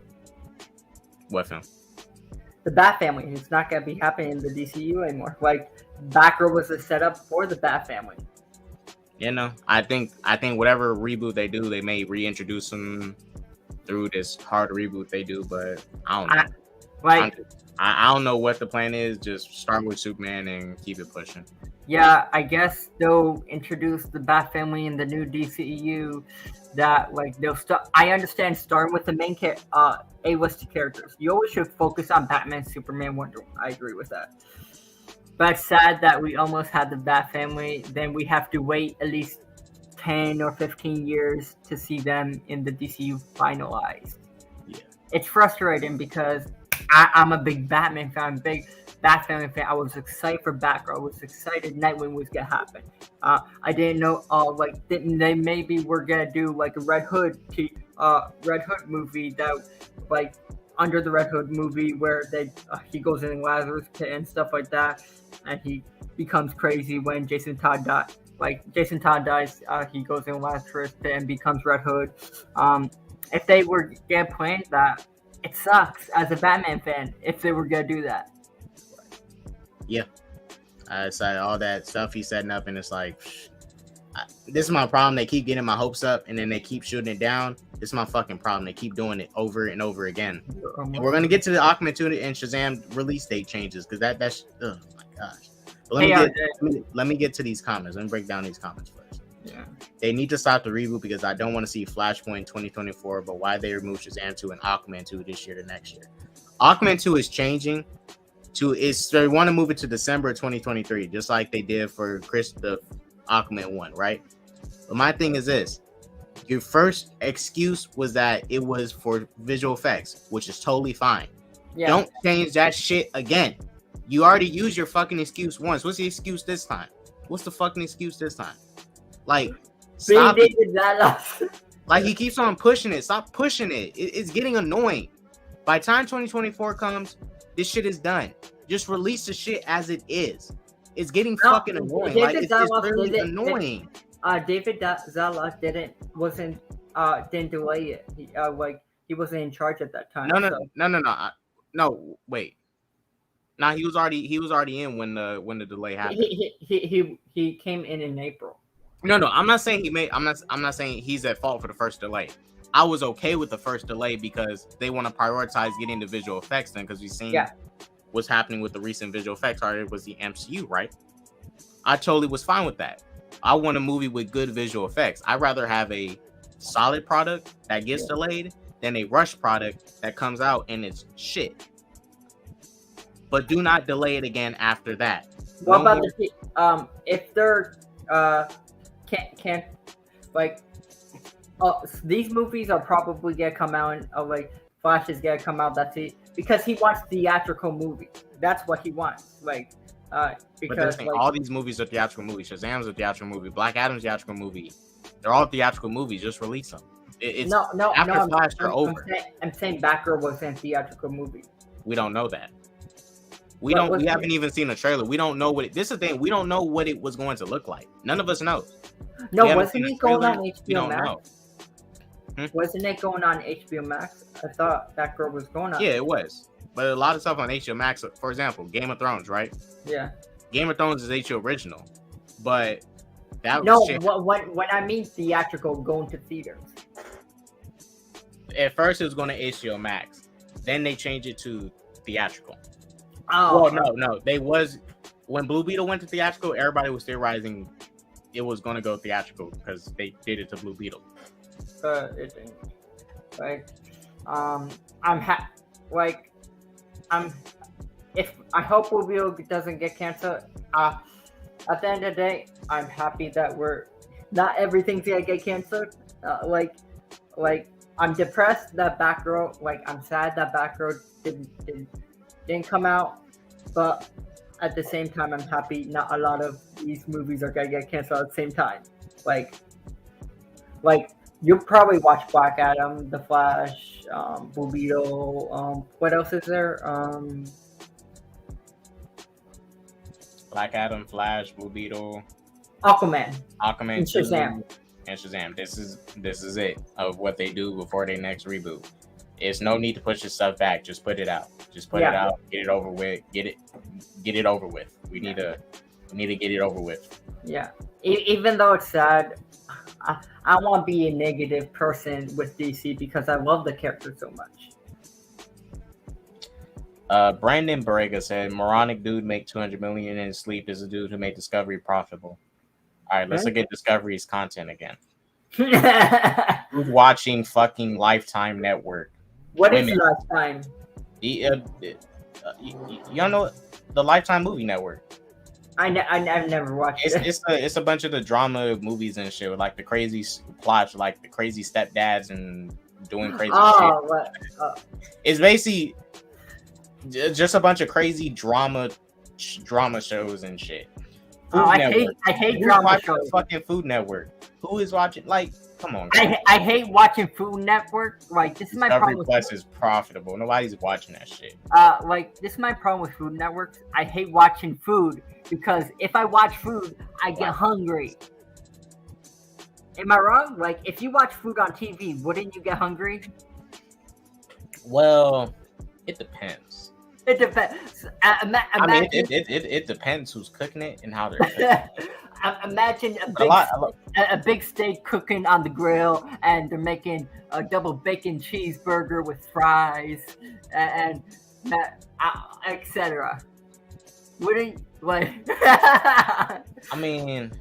[SPEAKER 2] What film?
[SPEAKER 3] The Bat Family is not gonna be happening in the DCU anymore. Like, Batgirl was a setup for the Bat Family.
[SPEAKER 2] You know, I think whatever reboot they do, they may reintroduce them through this hard reboot they do, but I don't know. I don't know what the plan is. Just start with Superman and keep it pushing.
[SPEAKER 3] Yeah, I guess they'll introduce the Bat Family in the new DCEU. That, like, they'll start. I understand starting with the main A-list characters. You always should focus on Batman, Superman, Wonder Woman. I agree with that. But it's sad that we almost had the Bat Family. Then we have to wait at least 10 or 15 years to see them in the DCU finalized.
[SPEAKER 2] Yeah,
[SPEAKER 3] it's frustrating because I'm a big Batman fan, big Bat Family fan. I was excited for Batgirl. I was excited Nightwing was gonna happen. I didn't know, they maybe were gonna do like a Red Hood movie that, like, under the Red Hood movie where he goes in Lazarus pit and stuff like that, and he becomes crazy when Jason Todd dies. Like, Jason Todd dies, he goes in Lazarus pit and becomes Red Hood. If they were gonna plan that, it sucks as a Batman fan if they were gonna do that.
[SPEAKER 2] Yeah, it's like all that stuff he's setting up, and it's like, this is my problem. They keep getting my hopes up, and then they keep shooting it down. This is my fucking problem. They keep doing it over and over again. And we're gonna get to the Aquaman 2 and Shazam release date changes, because that's oh my gosh. But let me get to these comments. Let me break down these comments first.
[SPEAKER 3] Yeah.
[SPEAKER 2] They need to stop the reboot, because I don't want to see Flashpoint 2024, but why they removed Shazam 2 and Aquaman 2 this year to next year. Aquaman 2 is changing. They want to move it to December 2023, just like they did for the Aquaman 1, right? But my thing is this. Your first excuse was that it was for visual effects, which is totally fine. Yeah. Don't change that shit again. You already used your fucking excuse once. What's the excuse this time? What's the fucking excuse this time? Like, stop it. Like, he keeps on pushing it. Stop pushing it. It's getting annoying. By the time 2024 comes, this shit is done. Just release the shit as it is. It's getting fucking annoying. Like, it's really annoying.
[SPEAKER 3] David Zaslav didn't delay it. He wasn't in charge at that time.
[SPEAKER 2] No. Wait. Nah, he was already in when the delay happened.
[SPEAKER 3] He came in April.
[SPEAKER 2] No. I'm not saying I'm not saying he's at fault for the first delay. I was okay with the first delay because they want to prioritize getting the visual effects then, because we've seen what's happening with the recent visual effects. It was the MCU, right? I totally was fine with that. I want a movie with good visual effects. I'd rather have a solid product that gets delayed than a rush product that comes out and it's shit. but do not delay it again after that.
[SPEAKER 3] What about if they're can't like these movies are probably gonna come out and like Flash is gonna come out. That's it because he wants theatrical movie. That's what he wants. Like because
[SPEAKER 2] but all these movies are theatrical movies. Shazam's a theatrical movie. Black Adam's a theatrical movie. They're all theatrical movies. Just release them. After Flash, they're over.
[SPEAKER 3] I'm saying Batgirl was a theatrical movie.
[SPEAKER 2] We don't know that. We haven't even seen a trailer. We don't know this is the thing. We don't know what it was going to look like. None of us know.
[SPEAKER 3] No, wasn't it going on HBO Max?
[SPEAKER 2] Know.
[SPEAKER 3] Wasn't it going on HBO Max? I thought Batgirl was going on.
[SPEAKER 2] Yeah, it was. But a lot of stuff on HBO Max, for example, Game of Thrones, right?
[SPEAKER 3] Yeah.
[SPEAKER 2] Game of Thrones is HBO original, but that
[SPEAKER 3] when I mean theatrical, going to theaters.
[SPEAKER 2] At first, it was going to HBO Max. Then they changed it to theatrical.
[SPEAKER 3] Oh,
[SPEAKER 2] well, no. They was when Blue Beetle went to theatrical. Everybody was theorizing it was going to go theatrical because they did it to Blue Beetle.
[SPEAKER 3] It didn't. Like, if I hope Blue Beetle doesn't get canceled. At the end of the day, I'm happy that not everything's gonna get canceled. I'm depressed that Batgirl. I'm sad that Batgirl didn't come out, but at the same time, I'm happy not a lot of these movies are gonna get canceled at the same time. Like you'll probably watch Black Adam, The Flash, Blue Beetle. What else is there?
[SPEAKER 2] Black Adam, Flash, Blue Beetle,
[SPEAKER 3] Aquaman,
[SPEAKER 2] and
[SPEAKER 3] Shazam.
[SPEAKER 2] And Shazam. This is it of what they do before their next reboot. It's no need to push this stuff back. Just put it out. Just put it out. Get it over with. Get it over with. We need to get it over with.
[SPEAKER 3] Yeah. Even though it's sad, I want to be a negative person with DC because I love the character so much.
[SPEAKER 2] Brandon Borrega said, "Moronic dude make 200 million in his sleep is a dude who made Discovery profitable." All right, let's look at Discovery's content again. Who's watching fucking Lifetime Network?
[SPEAKER 3] What is Lifetime?
[SPEAKER 2] You don't know the Lifetime Movie Network?
[SPEAKER 3] I've never watched it.
[SPEAKER 2] It's a bunch of the drama movies and shit with like the crazy plots, like the crazy stepdads and doing crazy shit. It's basically just a bunch of crazy drama shows and shit.
[SPEAKER 3] I hate drama shows.
[SPEAKER 2] Fucking Food Network. Who is watching? Like, come on.
[SPEAKER 3] I hate watching Food Network. Like, this is my problem.
[SPEAKER 2] Discovery Plus is profitable. Nobody's watching that shit.
[SPEAKER 3] This is my problem with Food Networks. I hate watching food because if I watch food, I get hungry. Am I wrong? Like, if you watch food on TV, wouldn't you get hungry?
[SPEAKER 2] Well, it depends.
[SPEAKER 3] It depends.
[SPEAKER 2] It depends who's cooking it and how they're cooking.
[SPEAKER 3] Imagine a big steak cooking on the grill, and they're making a double bacon cheeseburger with fries and etc. Wouldn't like?
[SPEAKER 2] I mean,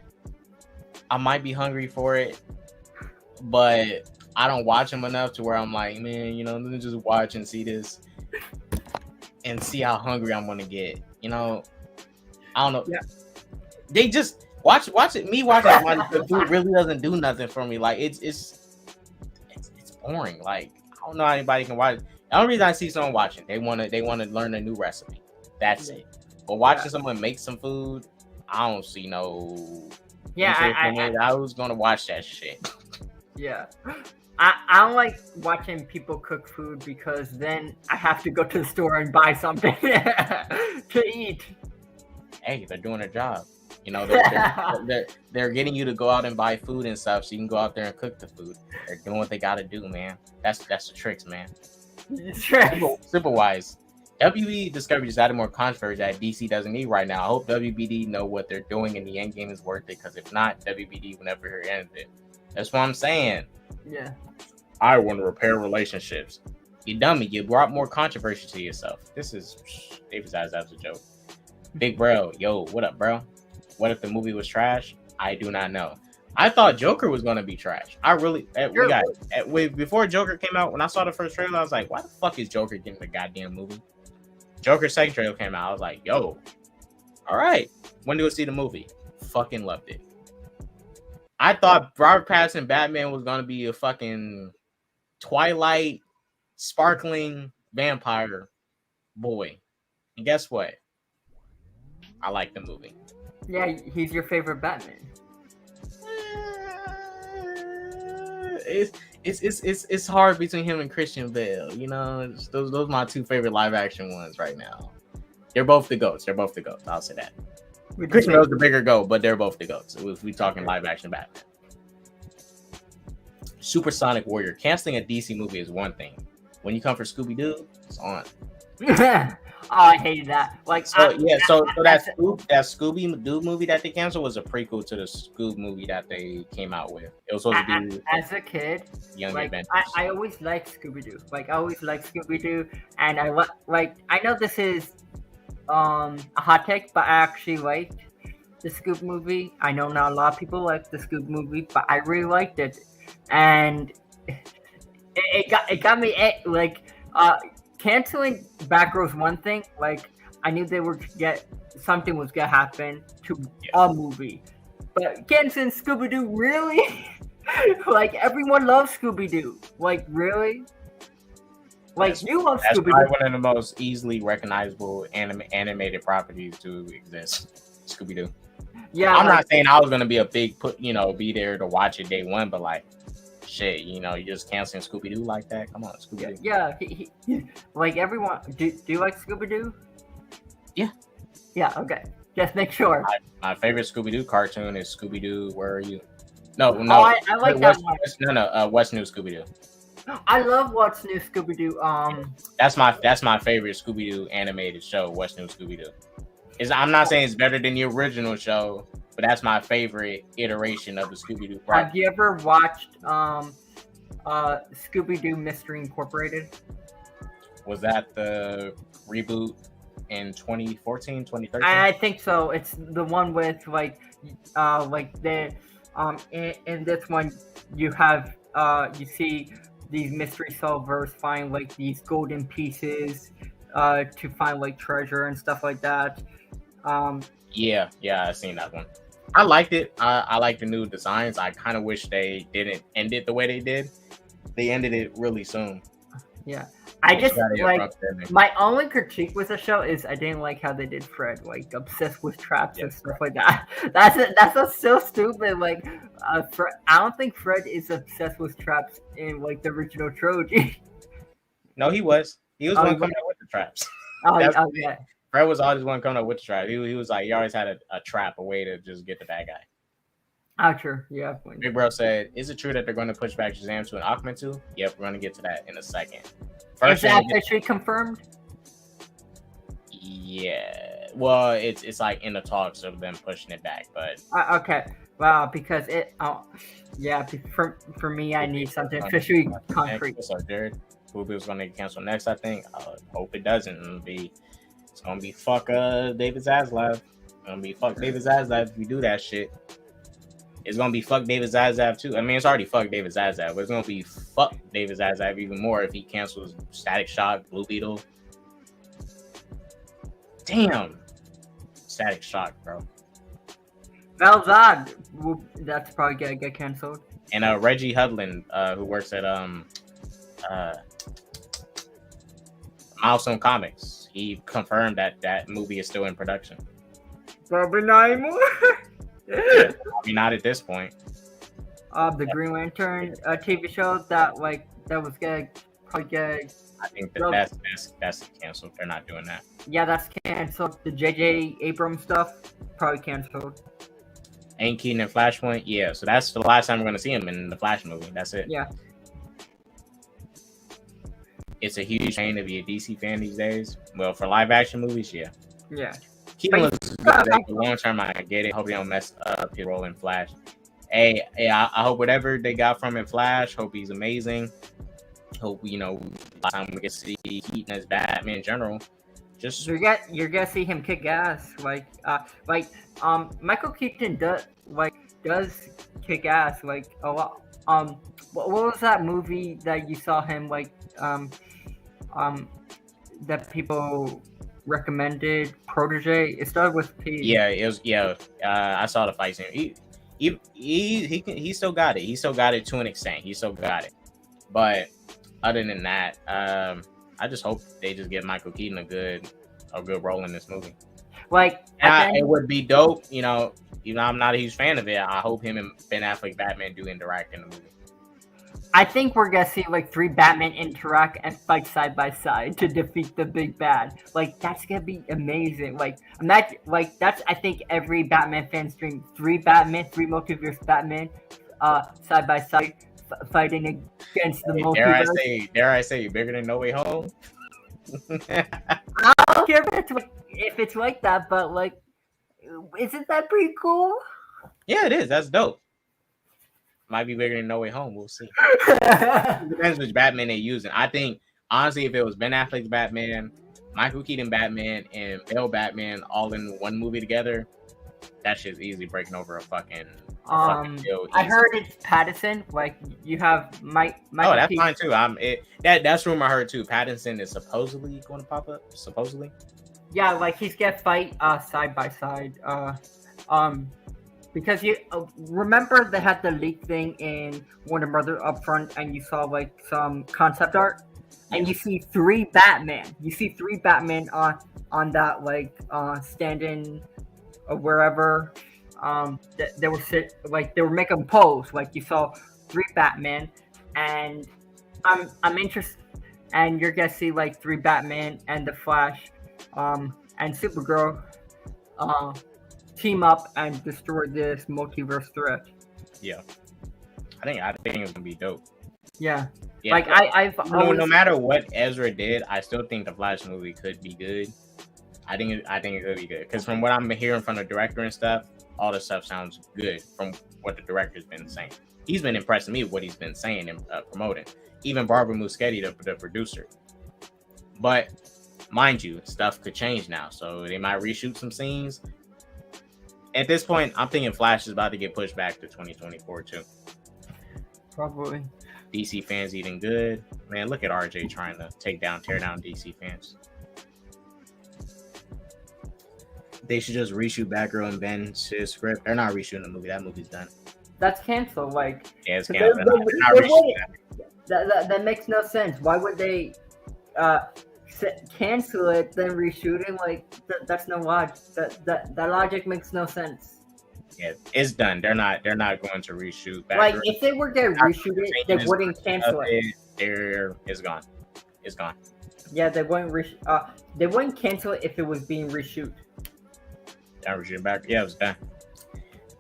[SPEAKER 2] I might be hungry for it, but I don't watch them enough to where I'm like, man, let me just watch and see this. And see how hungry I'm gonna get. I don't know. Yeah. They just watch it. Me watching the food really doesn't do nothing for me. Like it's boring. Like I don't know how anybody can watch it. The only reason I see someone watching, they wanna learn a new recipe. That's it. But watching someone make some food, I don't see no.
[SPEAKER 3] Yeah,
[SPEAKER 2] I was gonna watch that shit.
[SPEAKER 3] Yeah. I don't like watching people cook food because then I have to go to the store and buy something to eat.
[SPEAKER 2] Hey, they're doing their job. They're getting you to go out and buy food and stuff so you can go out there and cook the food. They're doing what they got to do, man. That's the tricks, man. Simple wise. WB Discovery just added more controversy that DC doesn't need right now. I hope WBD know what they're doing and the end game is worth it, because if not, WBD will never hear any of it. That's what I'm saying.
[SPEAKER 3] Yeah.
[SPEAKER 2] I want to repair relationships. You dummy, you brought more controversy to yourself. This is David Sides, that was a joke. Big bro, yo, what up, bro? What if the movie was trash? I do not know. I thought Joker was gonna be trash. I really before Joker came out, when I saw the first trailer, I was like, why the fuck is Joker getting the goddamn movie? Joker's second trailer came out. I was like, yo, all right. When do we see the movie? Fucking loved it. I thought Robert Pattinson Batman was gonna be a fucking Twilight sparkling vampire boy. And guess what? I like the movie.
[SPEAKER 3] Yeah, he's your favorite Batman.
[SPEAKER 2] It's hard between him and Christian Bale. You know, those are my two favorite live action ones right now. They're both the goats. I'll say that. Christian Bale's the bigger goat, but they're both the goats. If we talking live action Batman. Supersonic Warrior. Canceling a DC movie is one thing. When you come for Scooby-Doo, it's on.
[SPEAKER 3] Oh, I hated that. Like,
[SPEAKER 2] so that Scooby-Doo movie that they canceled was a prequel to the Scoob movie that they came out with. It was supposed to be
[SPEAKER 3] as a kid.
[SPEAKER 2] Young
[SPEAKER 3] like,
[SPEAKER 2] Adventures.
[SPEAKER 3] I always liked Scooby-Doo. Like, I always liked Scooby-Doo, and I know this is a hot take, but I actually liked the Scoob movie. I know not a lot of people like the Scoob movie, but I really liked it, and it got me canceling Batgirl's one thing. Like, I knew they were something was gonna happen to a movie, but canceling Scooby-Doo, really? Like, everyone loves Scooby-Doo. Like, really? Like, you love
[SPEAKER 2] That's
[SPEAKER 3] Scooby-Doo.
[SPEAKER 2] probably one of the most easily recognizable animated properties to exist. Scooby-Doo.
[SPEAKER 3] Yeah,
[SPEAKER 2] I'm not saying I was gonna be a big be there to watch it day one, but like, shit, you just canceling Scooby-Doo like that. Come on, Scooby-Doo.
[SPEAKER 3] Yeah, he like, everyone. Do you like Scooby-Doo?
[SPEAKER 2] Yeah.
[SPEAKER 3] Yeah. Okay. Just make sure.
[SPEAKER 2] My favorite Scooby-Doo cartoon is Scooby-Doo. Where are you? No.
[SPEAKER 3] Oh, I like that one.
[SPEAKER 2] What's New Scooby-Doo?
[SPEAKER 3] I love What's New Scooby-Doo.
[SPEAKER 2] That's my favorite Scooby-Doo animated show. What's New Scooby-Doo? I'm not saying it's better than the original show, but that's my favorite iteration of the Scooby-Doo property.
[SPEAKER 3] Have you ever watched Scooby-Doo Mystery Incorporated?
[SPEAKER 2] Was that the reboot in 2014, 2013?
[SPEAKER 3] I think so. It's the one with in this one you have you see these mystery solvers find like these golden pieces to find like treasure and stuff like that.
[SPEAKER 2] Yeah, I've seen that one. I liked it. I like the new designs. I kind of wish they didn't end it the way they did. They ended it really soon.
[SPEAKER 3] Yeah, I just my only critique with the show is I didn't like how they did Fred, like obsessed with traps and stuff like that. That's so stupid. Like, I don't think Fred is obsessed with traps in like the original trilogy.
[SPEAKER 2] No, he was. He was one coming up with the traps.
[SPEAKER 3] Yeah.
[SPEAKER 2] Fred was always one coming up with the trap. He was like, he always had a trap, a way to just get the bad guy.
[SPEAKER 3] Oh, true. Yeah.
[SPEAKER 2] Big Bro said, is it true that they're going to push back Shazam to an Aquaman 2? Yep, we're going to get to that in a second.
[SPEAKER 3] Is that officially confirmed?
[SPEAKER 2] Yeah. Well, it's like in the talks of them pushing it back, but...
[SPEAKER 3] Okay. Wow, because for me, I need something officially concrete.
[SPEAKER 2] So, Jared, Boo-Boo's going to get canceled next, I think. I hope it doesn't. It's going to be fuck David Zaslav. It's going to be fuck David Zaslav if we do that shit. It's going to be fuck David Zaslav too. I mean, it's already fuck David Zaslav, but it's going to be fuck David Zaslav even more if he cancels Static Shock, Blue Beetle. Damn. Static Shock, bro.
[SPEAKER 3] Valzad, that's probably gonna get canceled.
[SPEAKER 2] And Reggie Hudlin, who works at Milestone Comics, he confirmed that movie is still in production.
[SPEAKER 3] Probably not anymore.
[SPEAKER 2] Probably not at this point.
[SPEAKER 3] The Green Lantern TV show that was gonna probably get.
[SPEAKER 2] I think that's canceled. They're not doing that.
[SPEAKER 3] Yeah, that's canceled. The J.J. Abrams stuff probably canceled.
[SPEAKER 2] Ain't Keaton and Flashpoint, yeah. So that's the last time we're gonna see him in the Flash movie. That's it.
[SPEAKER 3] Yeah.
[SPEAKER 2] It's a huge pain to be a DC fan these days. Well, for live action movies, yeah.
[SPEAKER 3] Yeah.
[SPEAKER 2] Keaton looks good. Long term, I get it. Hope they don't mess up his role in Flash. Hey, I hope whatever they got from in Flash, hope he's amazing. Hope last time we get to see Keaton as Batman in general. Just
[SPEAKER 3] you're gonna see him kick ass. Michael Keaton does kick ass a lot. What was that movie that you saw him that people recommended protege. It started with P.
[SPEAKER 2] Yeah, it was. Yeah, I saw the fight scene. He still got it. He still got it to an extent. He still got it. But other than that, I just hope they just give Michael Keaton a good role in this movie.
[SPEAKER 3] Like,
[SPEAKER 2] it would be dope. You know, I'm not a huge fan of it. I hope him and Ben Affleck Batman do interact in the movie.
[SPEAKER 3] I think we're gonna see like 3 Batman interact and fight side by side to defeat the big bad. Like, that's gonna be amazing. Like, that's I think every Batman fan's dream. 3 Batman, 3 multiverse Batman, side by side, fighting against the multiverse.
[SPEAKER 2] Dare I say, bigger than No Way Home?
[SPEAKER 3] I don't care if it's like that, but like, isn't that pretty cool?
[SPEAKER 2] Yeah, it is. That's dope. Might be bigger than No Way Home. We'll see. It depends which Batman they're using. I think, honestly, if it was Ben Affleck's Batman, Michael Keaton Batman, and Bale Batman all in one movie together, that shit's easily breaking over a fucking deal.
[SPEAKER 3] I heard it's Pattinson. Like, you have Michael
[SPEAKER 2] that's
[SPEAKER 3] Keaton.
[SPEAKER 2] fine too. That's rumor I heard too. Pattinson is supposedly going to pop up. Supposedly.
[SPEAKER 3] Yeah, like he's gonna fight side by side. Because you remember they had the leak thing in Warner Brothers up front, and you saw like some concept art, and you see 3 Batman. You see 3 Batman on that like standing wherever. They were making pose. Like, you saw 3 Batman, and I'm interested. And you're gonna see like 3 Batman and the Flash, and Supergirl, team up and destroy this multiverse threat.
[SPEAKER 2] Yeah, I think it's gonna be dope.
[SPEAKER 3] Yeah.
[SPEAKER 2] Like,
[SPEAKER 3] I've always...
[SPEAKER 2] no matter what Ezra did, I still think the Flash movie could be good. I think it could be good because from what I'm hearing from the director and stuff, all the stuff sounds good from what the director's been saying. He's been impressing me with what he's been saying and promoting. Even Barbara Muschietti, the producer. But mind you, stuff could change now, so they might reshoot some scenes. At this point, I'm thinking Flash is about to get pushed back to 2024 too.
[SPEAKER 3] Probably.
[SPEAKER 2] DC fans eating good. Man, look at RJ trying to tear down DC fans. They should just reshoot Batgirl and Ben's script. They're not reshooting the movie. That movie's done.
[SPEAKER 3] That's canceled. Like,
[SPEAKER 2] yeah, it's canceled.
[SPEAKER 3] That makes no sense. Why would they cancel it then reshoot it? Like, that's no logic. That logic makes no sense.
[SPEAKER 2] Yeah, it's done. They're not going to reshoot Batgirl.
[SPEAKER 3] Like, if they were to reshoot it, they wouldn't cancel it.
[SPEAKER 2] It's gone. It's gone.
[SPEAKER 3] Yeah, they wouldn't cancel it if it was being reshoot.
[SPEAKER 2] Reshoot back. Yeah, it was done.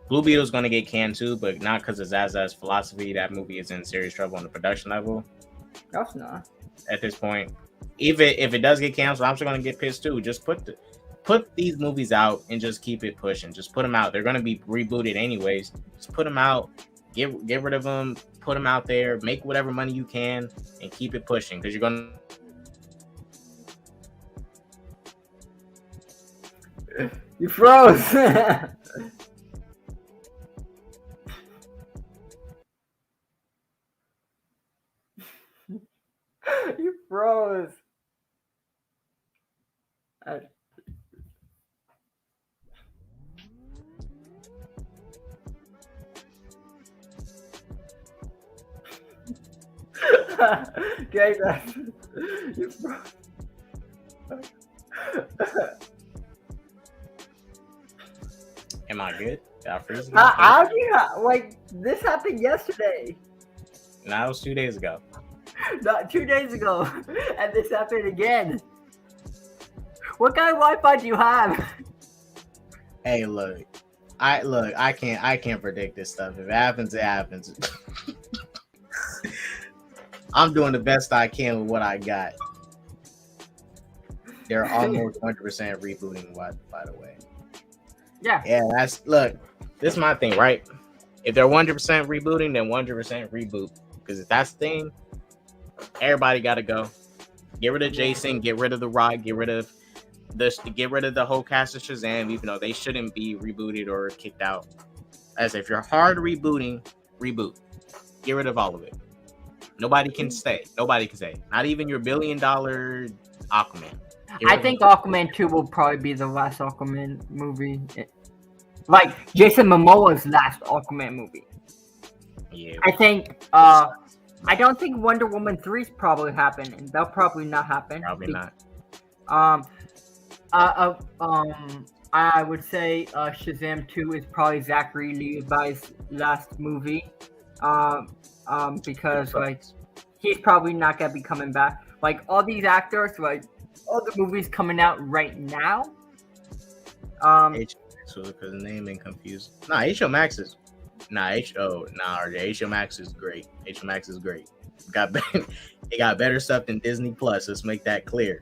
[SPEAKER 2] Blue Beetle's going to get canned too, but not because of Zazav's philosophy. That movie is in serious trouble on the production level.
[SPEAKER 3] No, it's not.
[SPEAKER 2] At this point, if it does get canceled, I'm just going to get pissed too. Just put these movies out and just keep it pushing. Just put them out. They're going to be rebooted anyways. Just put them out. Get rid of them. Put them out there. Make whatever money you can and keep it pushing because you're going
[SPEAKER 3] to... You froze. You froze. You froze.
[SPEAKER 2] Am I good?
[SPEAKER 3] How do you like this happened yesterday?
[SPEAKER 2] No, it was 2 days ago.
[SPEAKER 3] Not 2 days ago, and this happened again. What kind of Wi-Fi do you have?
[SPEAKER 2] Hey, I can't predict this stuff. If it happens, it happens. I'm doing the best I can with what I got. They're almost 100% rebooting, by the way.
[SPEAKER 3] Yeah.
[SPEAKER 2] Look, this is my thing, right? If they're 100% rebooting, then 100% reboot. Because if that's the thing, everybody got to go. Get rid of Jason, get rid of The Rock, get rid of the whole cast of Shazam, even though they shouldn't be rebooted or kicked out. As if you're hard rebooting, reboot. Get rid of all of it. Nobody can stay. Not even your $1 billion Aquaman.
[SPEAKER 3] I think Aquaman 2 will probably be the last Aquaman movie. Like Jason Momoa's last Aquaman movie.
[SPEAKER 2] Yeah.
[SPEAKER 3] I think I don't think Wonder Woman 3 is probably happening. That'll probably not happen.
[SPEAKER 2] Probably not.
[SPEAKER 3] I would say Shazam 2 is probably Zachary Levi's last movie. Because like he's probably not gonna be coming back. Like all these actors, like all the movies coming out right now.
[SPEAKER 2] Because the name been confused. Nah, HBO Max is HBO Max is great. HBO Max is great. It got better stuff than Disney Plus. Let's make that clear.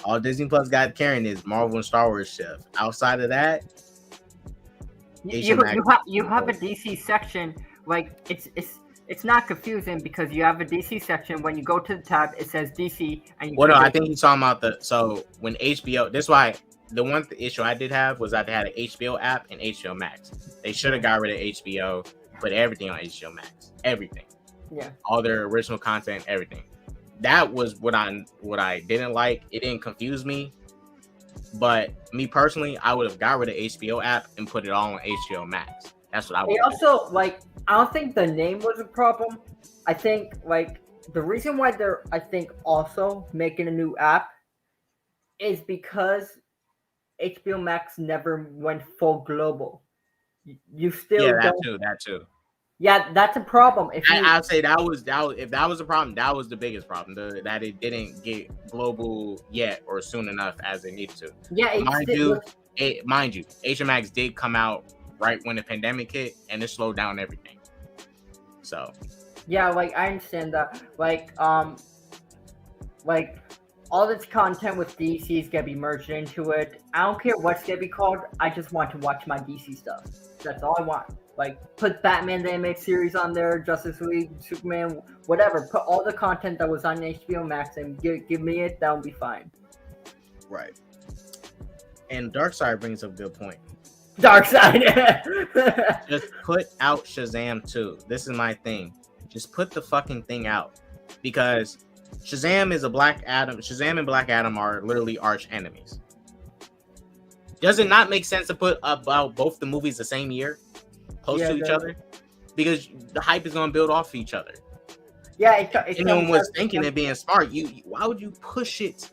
[SPEAKER 2] All Disney Plus got carrying is Marvel and Star Wars stuff. Outside of that,
[SPEAKER 3] you have a DC section. Like it's not confusing because you have a DC section. When you go to the tab, it says DC, and you.
[SPEAKER 2] Well, no, I think he's talking about so when HBO. That's why the one issue I did have was that they had an HBO app and HBO Max. They should have got rid of HBO, put everything on HBO Max. Everything.
[SPEAKER 3] Yeah.
[SPEAKER 2] All their original content, everything. That was what I didn't like. It didn't confuse me. But me personally, I would have got rid of HBO app and put it all on HBO Max. That's what I would do.
[SPEAKER 3] Also, like, I don't think the name was a problem. I think, like, the reason why they're, I think, also making a new app is because HBO Max never went full global. You still
[SPEAKER 2] that too.
[SPEAKER 3] Yeah, that's a problem.
[SPEAKER 2] I'd say that was if that was a problem, that was the biggest problem. That it didn't get global yet or soon enough as it needed to.
[SPEAKER 3] Yeah,
[SPEAKER 2] mind you, HBO Max did come out right when the pandemic hit, and it slowed down everything. So.
[SPEAKER 3] Yeah, like I understand that. Like all this content with DC is gonna be merged into it. I don't care what's gonna be called. I just want to watch my DC stuff. That's all I want. Like, put Batman the animated series on there, Justice League, Superman, whatever. Put all the content that was on HBO Max and give me it. That'll be fine.
[SPEAKER 2] Right. And Darkseid brings up a good point.
[SPEAKER 3] Darkseid.
[SPEAKER 2] Just put out Shazam 2. This is my thing. Just put the fucking thing out. Because Shazam is a Black Adam. Shazam and Black Adam are literally arch enemies. Does it not make sense to put about both the movies the same year? Close to each other, because the hype is going to build off each other.
[SPEAKER 3] Yeah,
[SPEAKER 2] anyone was thinking it being smart. Why would you push it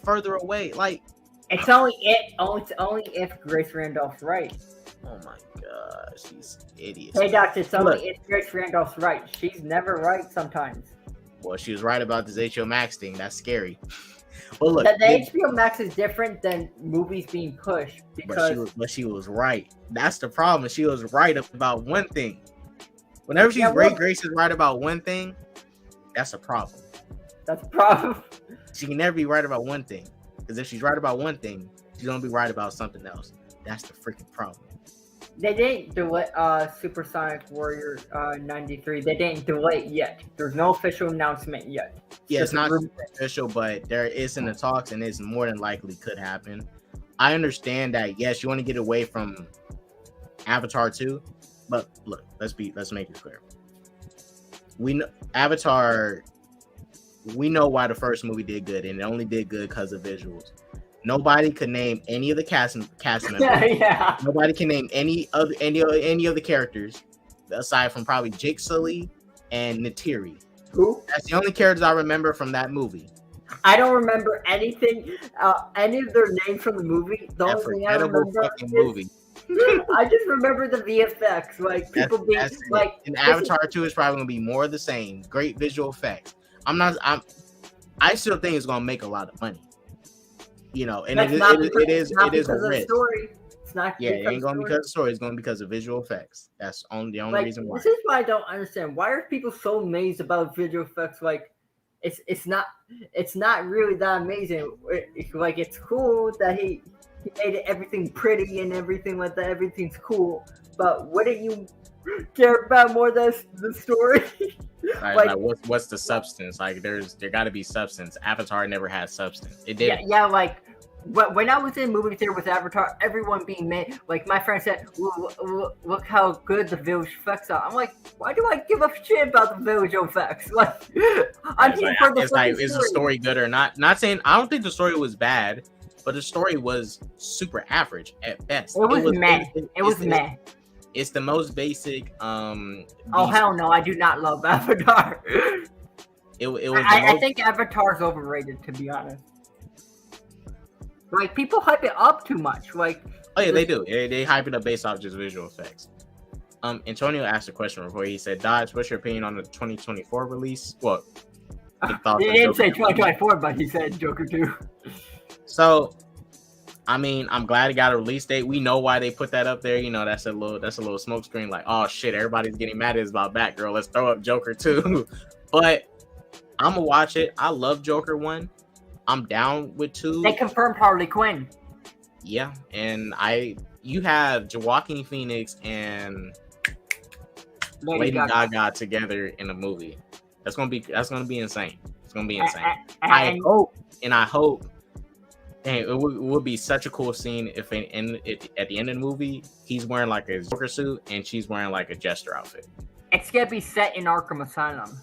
[SPEAKER 2] further away? Like
[SPEAKER 3] it's only if Grace Randolph's right.
[SPEAKER 2] Oh my gosh, she's idiot.
[SPEAKER 3] Hey, Doctor, it's only if Grace Randolph's right. She's never right sometimes.
[SPEAKER 2] Well, she was right about this HBO Max thing. That's scary. Well, look,
[SPEAKER 3] the HBO Max is different than movies being pushed because
[SPEAKER 2] she was right. That's the problem. She was right about one thing. Whenever Grace is right about one thing, that's a problem.
[SPEAKER 3] That's a problem.
[SPEAKER 2] She can never be right about one thing, because if she's right about one thing, she's gonna be right about something else. That's the freaking problem.
[SPEAKER 3] They didn't delay Supersonic Warrior 93. They didn't delay it yet. There's no official announcement yet.
[SPEAKER 2] Yeah, it's not official, but there is in the talks, and it's more than likely could happen. I understand that. Yes, you want to get away from Avatar 2, but look, let's make it clear. We know Avatar. We know why the first movie did good, and it only did good because of visuals. Nobody could name any of the cast members.
[SPEAKER 3] Yeah.
[SPEAKER 2] Nobody can name any of the characters aside from probably Jake Sully and Neytiri.
[SPEAKER 3] Who?
[SPEAKER 2] That's the only characters I remember from that movie.
[SPEAKER 3] I don't remember anything, any of their names from the movie. The only thing I remember is I just remember the VFX, like people being like.
[SPEAKER 2] And Avatar 2 is probably gonna be more of the same. Great visual effects. I still think it's gonna make a lot of money. You know, and it is a risk.
[SPEAKER 3] Story. It's not.
[SPEAKER 2] Yeah, it ain't gonna be because of the story. It's gonna be because of visual effects. That's the only reason why.
[SPEAKER 3] This is why I don't understand. Why are people so amazed about visual effects? Like, it's not really that amazing. It's cool that he made everything pretty and everything like that. Everything's cool, but wouldn't you care about more than the story?
[SPEAKER 2] Like what's the substance? Like there got to be substance. Avatar never had substance. It did.
[SPEAKER 3] Yeah, like when I was in movie theater with Avatar, everyone being made, like my friend said, look how good the visual effects are. I'm like, why do I give a shit about the visual effects? Like, I'm here for the
[SPEAKER 2] like, is the story good or not? Not saying I don't think the story was bad, but the story was super average at best.
[SPEAKER 3] It was meh. It was meh.
[SPEAKER 2] It's the most basic.
[SPEAKER 3] Oh hell no! I do not love Avatar.
[SPEAKER 2] It was.
[SPEAKER 3] I think Avatar's overrated, to be honest. Like, people hype it up too much. Like,
[SPEAKER 2] oh yeah, they do. They hype it up based off just visual effects. Antonio asked a question before. He said, "Dodge, what's your opinion on the 2024 release?" Well,
[SPEAKER 3] he didn't say 2024, but he said Joker 2.
[SPEAKER 2] So, I mean, I'm glad it got a release date. We know why they put that up there. You know, that's a little smoke screen. Like, oh shit, everybody's getting mad at us about Batgirl. Let's throw up Joker 2. But I'm gonna watch it. I love Joker 1. I'm down with 2.
[SPEAKER 3] They confirmed Harley Quinn.
[SPEAKER 2] Yeah, and you have Joaquin Phoenix and Lady Gaga together in a movie. That's gonna be insane. It's gonna be insane. I hope, and it would be such a cool scene if at the end of the movie he's wearing like a Joker suit and she's wearing like a Jester outfit.
[SPEAKER 3] It's gonna be set in Arkham Asylum,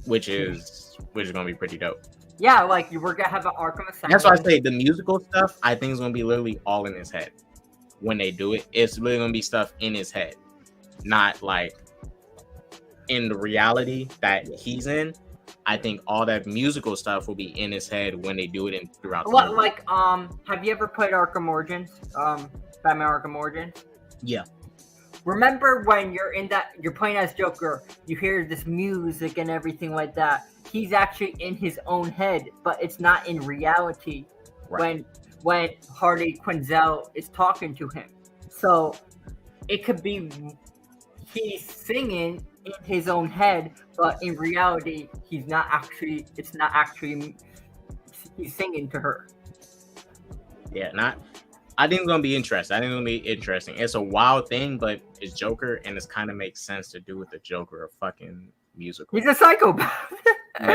[SPEAKER 2] which is gonna be pretty dope.
[SPEAKER 3] Yeah, like we're gonna have an Arkham Asylum.
[SPEAKER 2] That's why I say the musical stuff, I think is gonna be literally all in his head. When they do it, it's really gonna be stuff in his head, not like in the reality that he's in. I think all that musical stuff will be in his head when they do it throughout the movie.
[SPEAKER 3] Like, have you ever played Arkham Origins? Batman Arkham Origins?
[SPEAKER 2] Yeah.
[SPEAKER 3] Remember when you're playing as Joker, you hear this music and everything like that. He's actually in his own head, but it's not in reality. Right. When Harley Quinzel is talking to him. So it could be he's singing in his own head, but in reality it's not actually he's singing to her.
[SPEAKER 2] Yeah, I think it's gonna be interesting. It's a wild thing, but it's Joker, and it kind of makes sense to do with the Joker, a fucking musical.
[SPEAKER 3] He's a psychopath.
[SPEAKER 2] But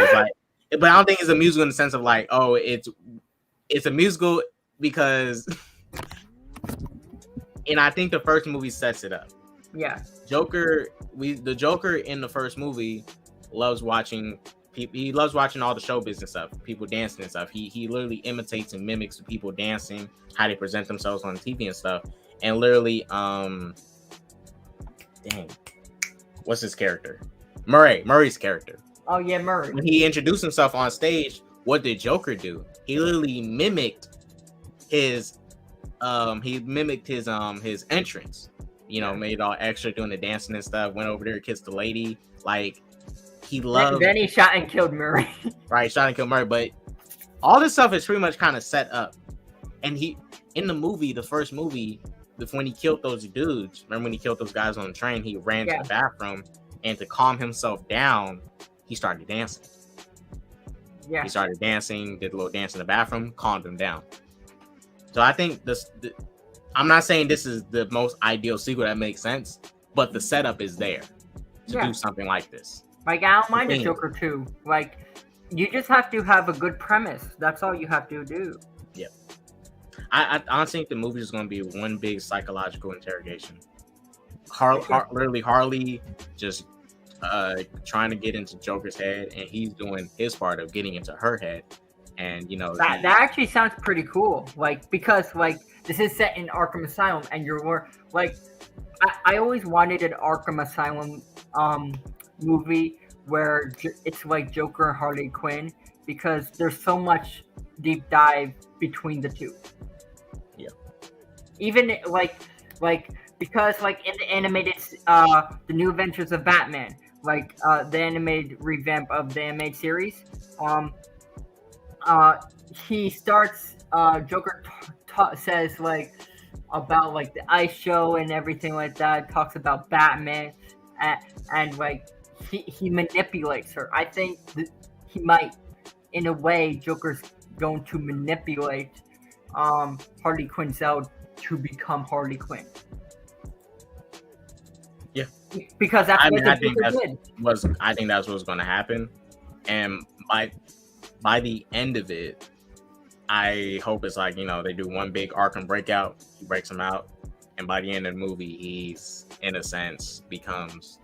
[SPEAKER 2] I don't think it's a musical in the sense of like, oh, it's a musical because, and I think the first movie sets it up.
[SPEAKER 3] Yeah.
[SPEAKER 2] The Joker in the first movie loves watching people. He loves watching all the show business stuff, people dancing and stuff. He literally imitates and mimics the people dancing, how they present themselves on TV and stuff. And literally, what's his character? Murray's character.
[SPEAKER 3] Oh yeah, Murray.
[SPEAKER 2] When he introduced himself on stage, what did Joker do? He literally mimicked his entrance. You know, made it all extra, doing the dancing and stuff. Went over there, kissed the lady. Like, he loved.
[SPEAKER 3] Then he shot and killed Murray.
[SPEAKER 2] Right, shot and killed Murray. But all this stuff is pretty much kind of set up. And in the movie, the first movie, when he killed those dudes, remember when he killed those guys on the train? He ran to the bathroom, and to calm himself down, he started dancing. Yeah. He started dancing, did a little dance in the bathroom, calmed him down. So I think I'm not saying this is the most ideal sequel that makes sense, but the setup is there to do something like this.
[SPEAKER 3] Like, I don't mind the Joker 2. Like, you just have to have a good premise. That's all you have to do.
[SPEAKER 2] Yeah. I honestly think the movie is going to be one big psychological interrogation. Literally Harley just trying to get into Joker's head, and he's doing his part of getting into her head. And, you know,
[SPEAKER 3] that actually sounds pretty cool. Like, because, like, this is set in Arkham Asylum, and you're more like, I always wanted an Arkham Asylum movie where it's like Joker and Harley Quinn, because there's so much deep dive between the two.
[SPEAKER 2] Yeah.
[SPEAKER 3] Even because like in the animated the New Adventures of Batman, like the animated revamp of the animated series, he starts Joker says like about like the ice show and everything like that, talks about Batman, and like he manipulates her. I think he might, in a way, Joker's going to manipulate Harley Quinzel to become Harley Quinn.
[SPEAKER 2] Yeah,
[SPEAKER 3] because that's what the Joker did.
[SPEAKER 2] I think that's what's going to happen, and by the end of it, I hope it's like, they do one big Arkham breakout. He breaks him out. And by the end of the movie, he's, in a sense, becomes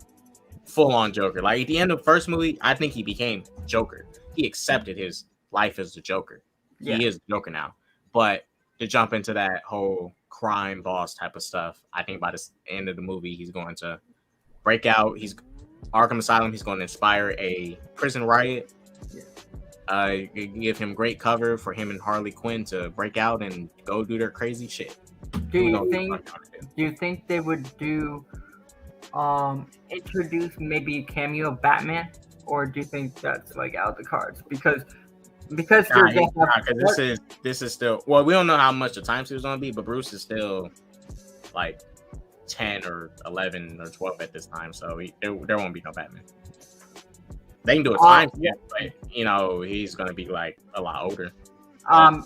[SPEAKER 2] full-on Joker. Like, at the end of the first movie, I think he became Joker. He accepted his life as the Joker. He is the Joker now. But to jump into that whole crime boss type of stuff, I think by the end of the movie, he's going to break out. He's Arkham Asylum. He's going to inspire a prison riot. Give him great cover for him and Harley Quinn to break out and go do their crazy shit.
[SPEAKER 3] Do you think they would do introduce maybe a cameo of Batman, or do you think that's like out of the cards? Because
[SPEAKER 2] this is still, well, we don't know how much the time suit is gonna be, but Bruce is still like 10 or 11 or 12 at this time, so there won't be no Batman. They can do a time skip, but he's gonna be like a lot older.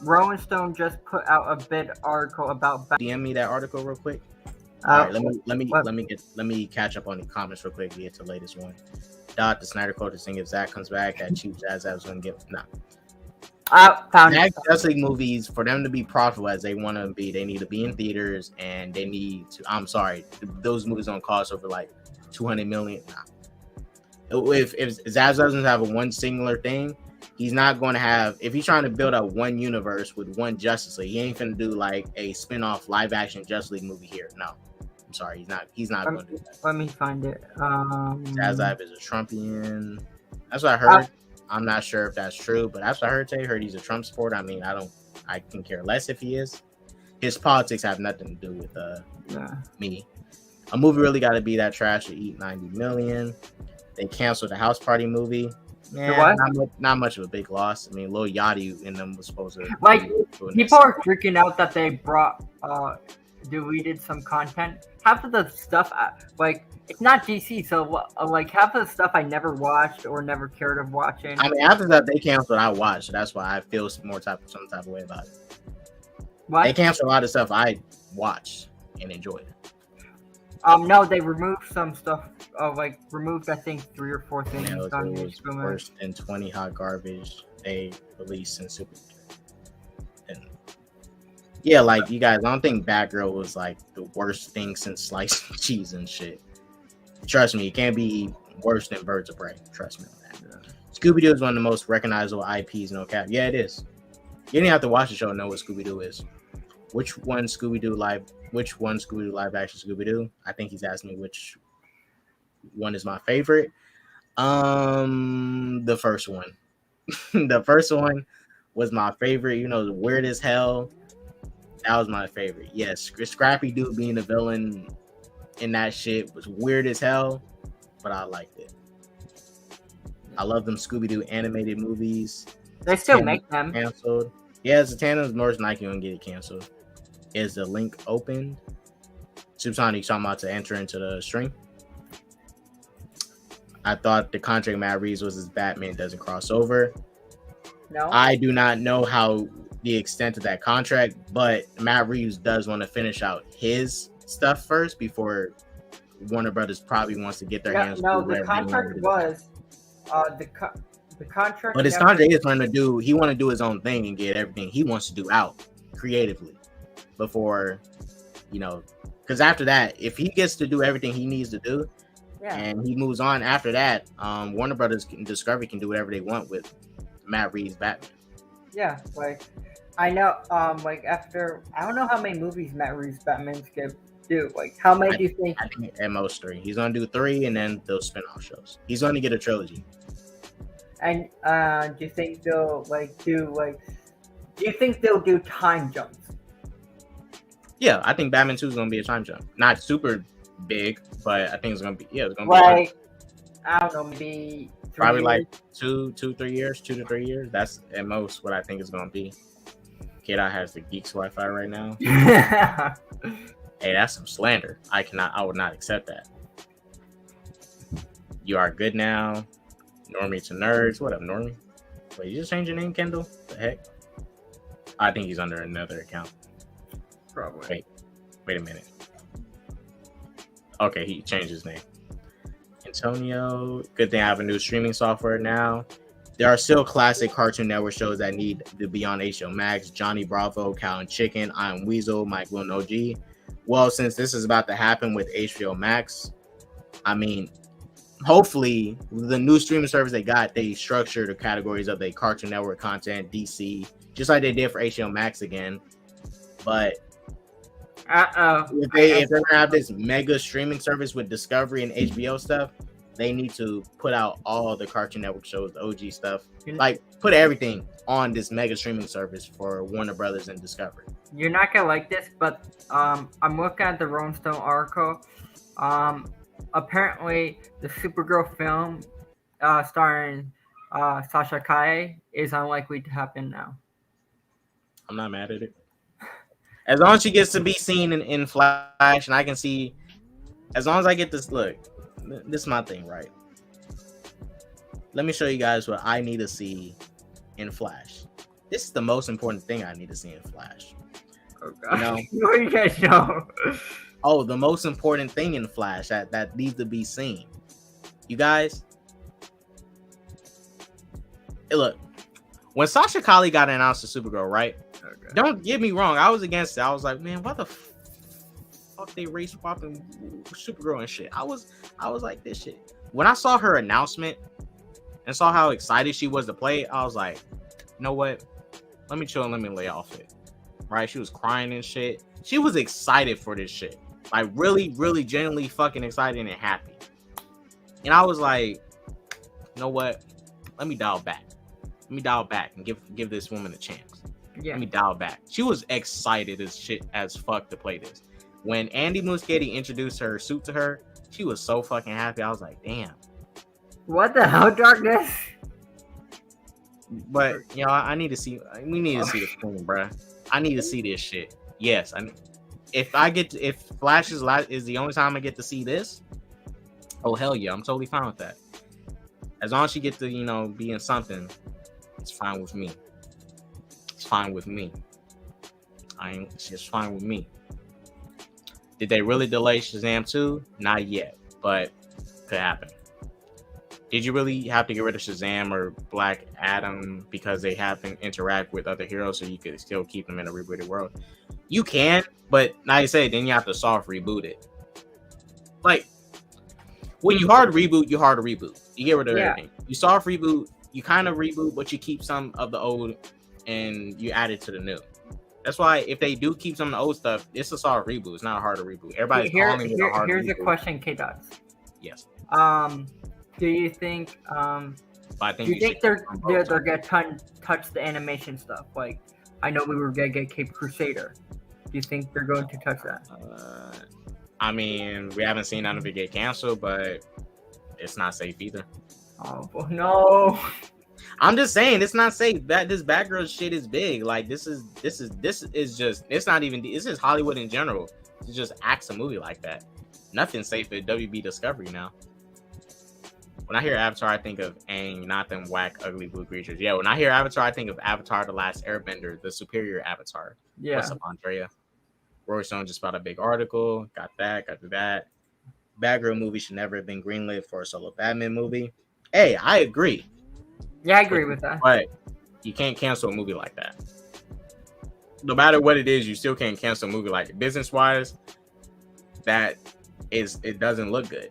[SPEAKER 3] Rolling Stone just put out a big article about
[SPEAKER 2] DM me that article real quick. All right, let me catch up on the comments real quick to get to the latest one. The Snyder quote is saying if Zack comes back, that Chief Zaslav is gonna get Justice League movies, for them to be profitable as they want to be, they need to be in theaters, and they need to. I'm sorry, those movies don't cost over like $200 million. If Zaslav doesn't have a one singular thing, he's not going to have. If he's trying to build up one universe with one Justice League, he ain't gonna do like a spin-off live action Justice League movie here. No, I'm sorry, he's not going to do that.
[SPEAKER 3] Let me find it.
[SPEAKER 2] Zaslav is a Trumpian. That's what I heard. I'm not sure if that's true, but that's what I heard today. Heard he's a Trump supporter. I mean, I can care less if he is. His politics have nothing to do with me. A movie really got to be that trash to eat $90 million. They canceled the House Party movie. Yeah, not much of a big loss. I mean, Lil Yachty in them was supposed to
[SPEAKER 3] people are freaking out that they deleted some content. Half of the stuff, it's not DC, so half of the stuff I never watched or never cared of watching.
[SPEAKER 2] I mean, after that they canceled, I watched. So that's why I feel some type of way about it. What? They canceled a lot of stuff I watched and enjoyed.
[SPEAKER 3] No, they removed some stuff. Removed I think 3 or 4 things.
[SPEAKER 2] It was worse than 20 hot garbage they released in Super. And yeah, like you guys, I don't think Batgirl was like the worst thing since sliced cheese and shit. Trust me, it can't be worse than Birds of Prey. Trust me on that. Scooby-Doo is one of the most recognizable IPs, no cap. Yeah, it is. You didn't have to watch the show to know what Scooby-Doo is. Which one Scooby-Doo live action Scooby-Doo? I think he's asking me which one is my favorite. The first one. The first one was my favorite. Weird as hell. That was my favorite. Yes, Scrappy Doo being the villain in that shit was weird as hell, but I liked it. I love them Scooby-Doo animated movies.
[SPEAKER 3] They still make them.
[SPEAKER 2] Canceled. Yeah, it's a tandem. More than likely gonna get it canceled. Is the link opened? Supersonic talking about to enter into the stream. I thought the contract Matt Reeves was his Batman doesn't cross over.
[SPEAKER 3] No.
[SPEAKER 2] I do not know how the extent of that contract, but Matt Reeves does want to finish out his stuff first before Warner Brothers probably wants to get their hands.
[SPEAKER 3] No, the contract was the contract.
[SPEAKER 2] But his contract is trying to do. He want to do his own thing and get everything he wants to do out creatively before, because after that, if he gets to do everything he needs to do, and he moves on after that, Warner Brothers Discovery can do whatever they want with Matt Reeves' Batman.
[SPEAKER 3] Yeah, I know. After I don't know how many movies Matt Reeves' Batman's gonna do. How many do you think?
[SPEAKER 2] I think at most 3. He's gonna do 3, and then those spin-off shows. He's gonna get a trilogy.
[SPEAKER 3] And do you think they'll do you think they'll do time jumps?
[SPEAKER 2] Yeah, I think Batman 2 is gonna be a time jump. Not super big, but I think it's gonna be. Yeah, it's gonna be.
[SPEAKER 3] I don't know, maybe 3
[SPEAKER 2] probably
[SPEAKER 3] years.
[SPEAKER 2] 2 to 3 years. That's at most what I think it's gonna be. Kid, I has the Geeks Wi-Fi right now. Hey, that's some slander. I would not accept that. You are good now. Normie to nerds. What up, Normie? Wait, you just changed your name, Kendall? The heck? I think he's under another account.
[SPEAKER 3] Probably.
[SPEAKER 2] Wait a minute. Okay, he changed his name. Antonio. Good thing I have a new streaming software now. there are still classic Cartoon Network shows that need to be on HBO Max. Johnny Bravo, Cow and Chicken, I Am Weasel, Mike Will No G. Well, since this is about to happen with HBO Max, I mean, hopefully the new streaming service they got, they structure the categories of the Cartoon Network content, DC, just like they did for HBO Max again. But if they're gonna have this mega streaming service with Discovery and HBO stuff, they need to put out all the Cartoon Network shows, the OG stuff, like put everything on this mega streaming service for Warner Brothers and Discovery.
[SPEAKER 3] You're not gonna like this, but I'm looking at the Rolling Stone article. Apparently, the Supergirl film starring Sasha Calle is unlikely to happen now.
[SPEAKER 2] I'm not mad at it. As long as she gets to be seen in Flash, and I can see, as long as I get this, look, this is my thing, right? Let me show you guys what I need to see in Flash. This is the most important thing I need to see in Flash.
[SPEAKER 3] Oh, God. What do you guys know?
[SPEAKER 2] Oh, the most important thing in Flash that needs to be seen. You guys, hey, look, when Sasha Calle got announced to Supergirl, right? Okay. Don't get me wrong, I was against it. I was like, man, what the fuck they race swapping Supergirl and shit. I was like, this shit. When I saw her announcement and saw how excited she was to play, I was like, you know what? Let me chill and let me lay off it. Right? She was crying and shit. She was excited for this shit. Like really, really genuinely fucking excited and happy. And I was like, you know what? Let me dial back. Let me dial back and give this woman a chance. Yeah. Let me dial back. She was excited as shit as fuck to play this. When Andy Muschietti introduced her suit to her, she was so fucking happy. I was like, damn.
[SPEAKER 3] What the hell, Darkness?
[SPEAKER 2] But, you know, we need to see the screen, bruh. I need to see this shit. Yes. If Flash is the only time I get to see this, oh, hell yeah. I'm totally fine with that. As long as she gets to, you know, be in something, it's fine with me. It's fine with me. It's just fine with me. Did they really delay Shazam 2? Not yet, but could happen. Did you really have to get rid of Shazam or Black Adam because they have to interact with other heroes so you could still keep them in a rebooted world? You can, but like I said, then you have to soft reboot it. Like, when you hard reboot, you hard reboot. You get rid of everything. You soft reboot, you kind of reboot, but you keep some of the old and you add it to the new. That's why if they do keep some of the old stuff, it's a soft reboot. It's not a harder reboot. Everybody's calling it a hard reboot.
[SPEAKER 3] Here's a question, K-Dots.
[SPEAKER 2] Yes.
[SPEAKER 3] Do you think do you think they're gonna touch the animation stuff? Like, I know we were gonna get Cape Crusader. Do you think they're going to touch that?
[SPEAKER 2] I mean, we haven't seen none of it get canceled, but it's not safe either.
[SPEAKER 3] Oh no!
[SPEAKER 2] I'm just saying it's not safe. That this Batgirl shit is big. Like this is just, it's not even, it's just Hollywood in general. To just axe a movie like that. Nothing's safe at WB Discovery now. When I hear Avatar, I think of Aang, not them whack, ugly blue creatures. Yeah, when I hear Avatar, I think of Avatar: The Last Airbender, the superior Avatar.
[SPEAKER 3] Yeah.
[SPEAKER 2] What's up, Andrea? Roy Stone just bought a big article. Got that. Batgirl movie should never have been greenlit for a solo Batman movie. Hey, I agree.
[SPEAKER 3] Yeah, I agree with that.
[SPEAKER 2] But you can't cancel a movie like that. No matter what it is, you still can't cancel a movie like it. Business-wise, it doesn't look good.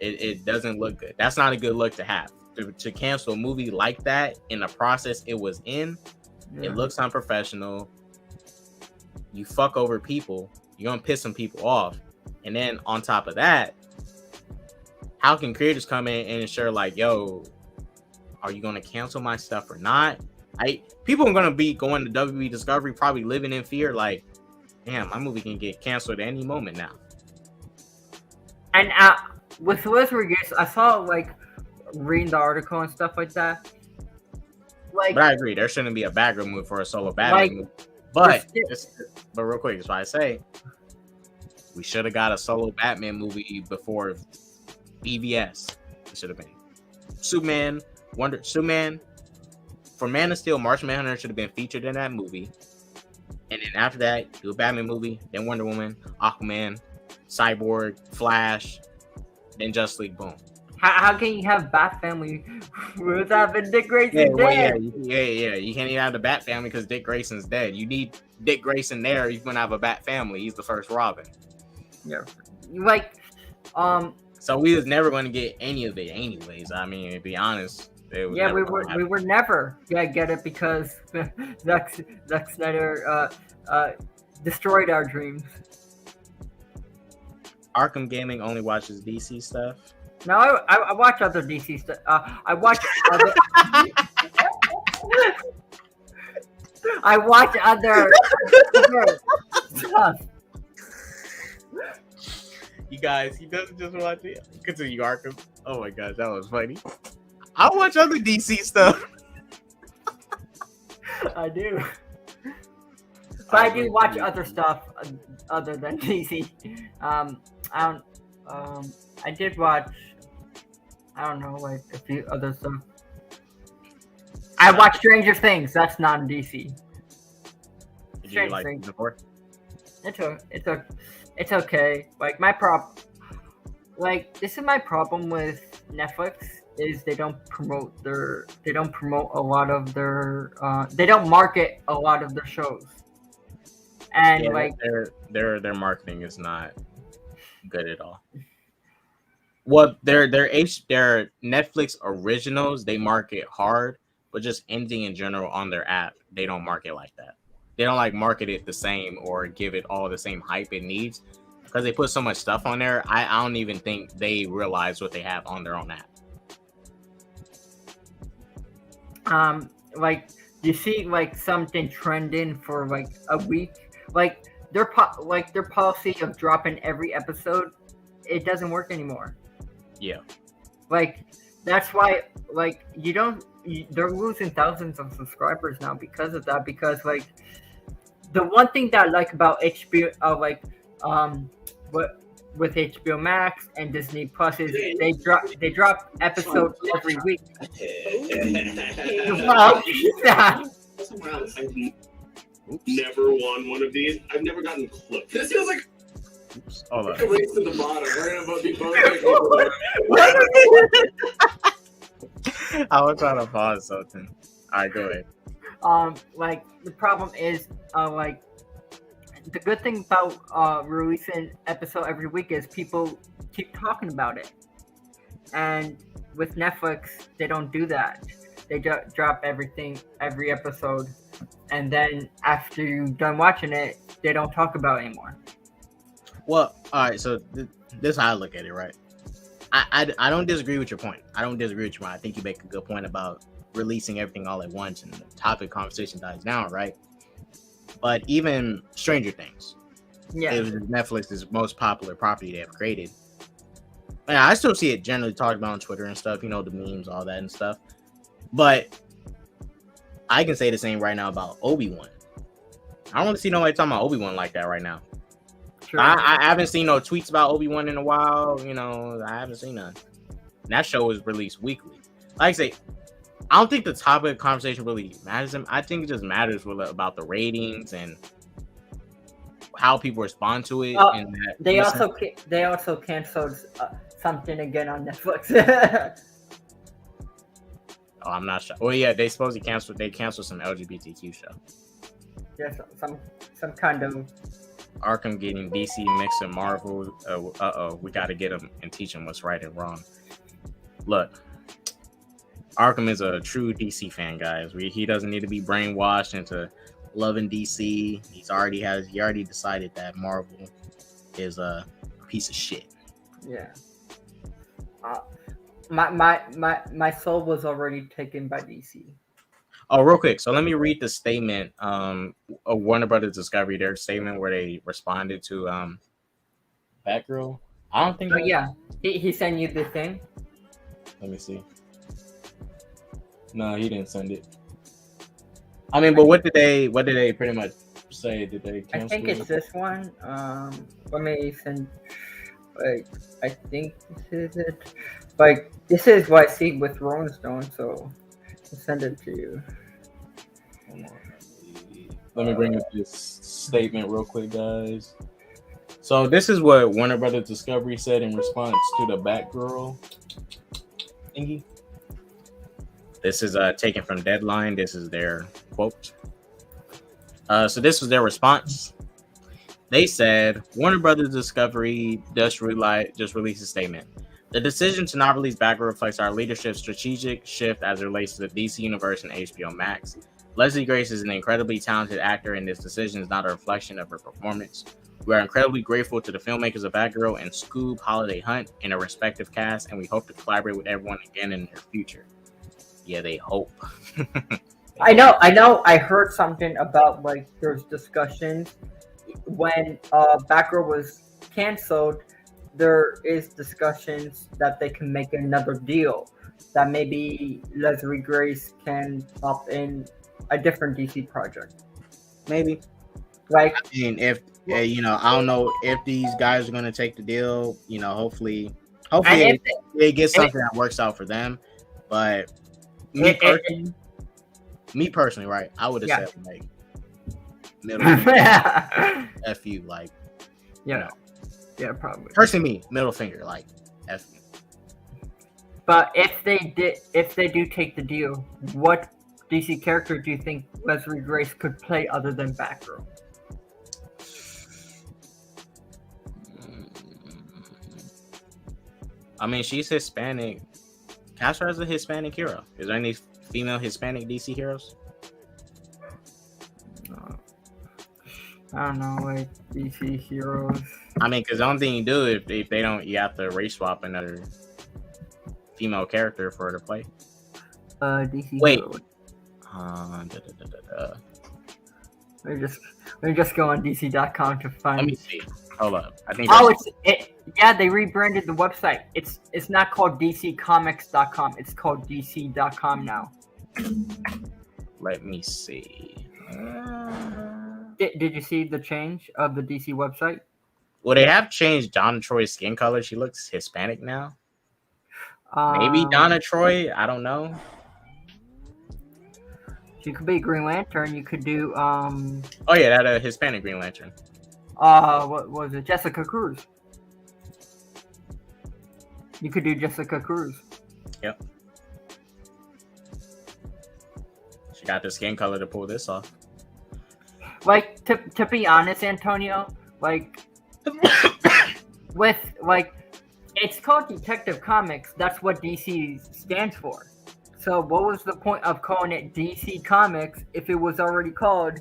[SPEAKER 2] It doesn't look good. That's not a good look to have. To cancel a movie like that in the process it was in, It looks unprofessional. You fuck over people. You're gonna piss some people off. And then on top of that, how can creators come in and ensure like, yo, are you gonna cancel my stuff or not? People are gonna be going to WB Discovery probably living in fear, like, damn, my movie can get canceled at any moment now.
[SPEAKER 3] And with Liz Rodriguez, I saw like reading the article and stuff like that. Like,
[SPEAKER 2] but I agree, there shouldn't be a Batgirl movie for a solo Batman movie. But real quick, that's why I say we should have got a solo Batman movie before BVS. It should have been Superman, for Man of Steel, Martian Manhunter should have been featured in that movie. And then after that, do a Batman movie, then Wonder Woman, Aquaman, Cyborg, Flash, then Justice League, boom.
[SPEAKER 3] How can you have Bat Family without Dick Grayson
[SPEAKER 2] Yeah,
[SPEAKER 3] dead?
[SPEAKER 2] well, yeah. You can't even have the Bat Family because Dick Grayson's dead. You need Dick Grayson there. You're gonna have a Bat Family. He's the first Robin.
[SPEAKER 3] Yeah, like,
[SPEAKER 2] So we was never gonna get any of it, anyways. I mean, to be honest.
[SPEAKER 3] Yeah, we were never get it because Zack Snyder destroyed our dreams.
[SPEAKER 2] Arkham Gaming only watches DC stuff.
[SPEAKER 3] No, I watch other DC stuff. I watch other. I watch other stuff.
[SPEAKER 2] You guys, he doesn't just watch it. Continue Arkham. Oh my gosh, that was funny. I watch other DC stuff.
[SPEAKER 3] I do. But I do watch other stuff other than DC. I did watch. I don't know, like a few other stuff. I watched Stranger Things. That's not DC.
[SPEAKER 2] Did you like it before?
[SPEAKER 3] It's okay. Like this is my problem with Netflix is they don't promote a lot of their they don't market a lot of their shows. And
[SPEAKER 2] yeah,
[SPEAKER 3] like
[SPEAKER 2] their marketing is not good at all. Well, their Netflix originals they market hard, but just anything in general on their app they don't market like that. They don't like market it the same or give it all the same hype it needs because they put so much stuff on there. I don't even think they realize what they have on their own app.
[SPEAKER 3] Like you see like something trending for like a week, like their policy of dropping every episode, it doesn't work anymore.
[SPEAKER 2] Yeah,
[SPEAKER 3] like that's why like they're losing thousands of subscribers now because of that. Because like the one thing that I like about HBO, with HBO Max and Disney Plus is they drop episodes every week. Wow,
[SPEAKER 4] I've never won one of these. I've never gotten close. This feels like
[SPEAKER 2] hold on.
[SPEAKER 4] a race to the bottom. We're gonna be both.
[SPEAKER 2] I was trying to pause something. All right, go ahead.
[SPEAKER 3] Like the problem is like the good thing about releasing episode every week is people keep talking about it, and with Netflix they don't do that. They drop every episode, and then after you're done watching it they don't talk about it anymore.
[SPEAKER 2] Well, all right, so this is how I look at it, right? I don't disagree with your point. I think you make a good point about releasing everything all at once and the topic conversation dies down, right? But even Stranger Things, it was Netflix's most popular property they have created. And I still see it generally talked about on Twitter and stuff, the memes, all that and stuff. But I can say the same right now about Obi-Wan. I don't want to see nobody talking about Obi-Wan like that right now. Sure. I haven't seen no tweets about Obi-Wan in a while. I haven't seen none. And that show was released weekly. Like I say, I don't think the topic of conversation really matters. I think it just matters about the ratings and how people respond to it. And
[SPEAKER 3] they also canceled something again on Netflix.
[SPEAKER 2] Oh, I'm not sure. Well, yeah, they supposedly canceled. They canceled some LGBTQ show.
[SPEAKER 3] Yeah, some kind of
[SPEAKER 2] Arkham getting DC mixed and Marvel. We got to get them and teach them what's right and wrong. Look, Arkham is a true DC fan, guys. He doesn't need to be brainwashed into loving DC. He already decided that Marvel is a piece of shit.
[SPEAKER 3] Yeah. My soul was already taken by DC.
[SPEAKER 2] Oh, real quick. So let me read the statement of Warner Brothers Discovery, their statement where they responded to Batgirl. I don't think.
[SPEAKER 3] Oh, yeah. He sent you the thing?
[SPEAKER 2] Let me see. No, he didn't send it. I mean, but what did they pretty much say? Did they cancel?
[SPEAKER 3] I think it's this one. Let me send. Like, I think this is it. Like, this is what I see with Rolling Stone, so I'll send it to you.
[SPEAKER 2] Let me bring up this statement real quick, guys. So this is what Warner Brothers Discovery said in response to the Batgirl. thingy. This is taken from Deadline. This is their quote. So this was their response. They said, Warner Brothers Discovery just released a statement. The decision to not release Batgirl reflects our leadership's strategic shift as it relates to the DC Universe and HBO Max. Leslie Grace is an incredibly talented actor, and this decision is not a reflection of her performance. We are incredibly grateful to the filmmakers of Batgirl and Scoob Holiday Hunt and their respective cast, and we hope to collaborate with everyone again in the near future. Yeah, they hope.
[SPEAKER 3] I know. I heard something about like there's discussions when Batgirl was canceled. There is discussions that they can make another deal, that maybe Leslie Grace can pop in a different DC project.
[SPEAKER 2] Maybe.
[SPEAKER 3] Like,
[SPEAKER 2] I mean, if I don't know if these guys are going to take the deal. Hopefully they get something that works out for them. But me personally, right? I would have said like middle finger, F you, like
[SPEAKER 3] yeah, probably.
[SPEAKER 2] Personally, me, middle finger, like F you.
[SPEAKER 3] But if they do take the deal, what DC character do you think Leslie Grace could play other than Batgirl?
[SPEAKER 2] I mean, she's Hispanic. Cast her as a Hispanic hero. Is there any female Hispanic DC heroes?
[SPEAKER 3] I don't know, like DC heroes.
[SPEAKER 2] I mean, because the only thing you do if they don't, you have to race swap another female character for her to play.
[SPEAKER 3] DC.
[SPEAKER 2] Wait.
[SPEAKER 3] Hero. Let me just go on DC.com to find.
[SPEAKER 2] Let me see. Hold up. I think.
[SPEAKER 3] Yeah, they rebranded the website. It's not called DCComics.com. It's called DC.com now.
[SPEAKER 2] Let me see.
[SPEAKER 3] Did you see the change of the DC website?
[SPEAKER 2] Well, they have changed Donna Troy's skin color. She looks Hispanic now. Maybe Donna Troy. I don't know.
[SPEAKER 3] She could be Green Lantern. You could do
[SPEAKER 2] Oh yeah, that Hispanic Green Lantern.
[SPEAKER 3] What was it? Jessica Cruz. You could do Jessica Cruz.
[SPEAKER 2] Yep. She got the skin color to pull this off.
[SPEAKER 3] Like to be honest, Antonio, like with like it's called Detective Comics. That's what DC stands for. So what was the point of calling it DC Comics if it was already called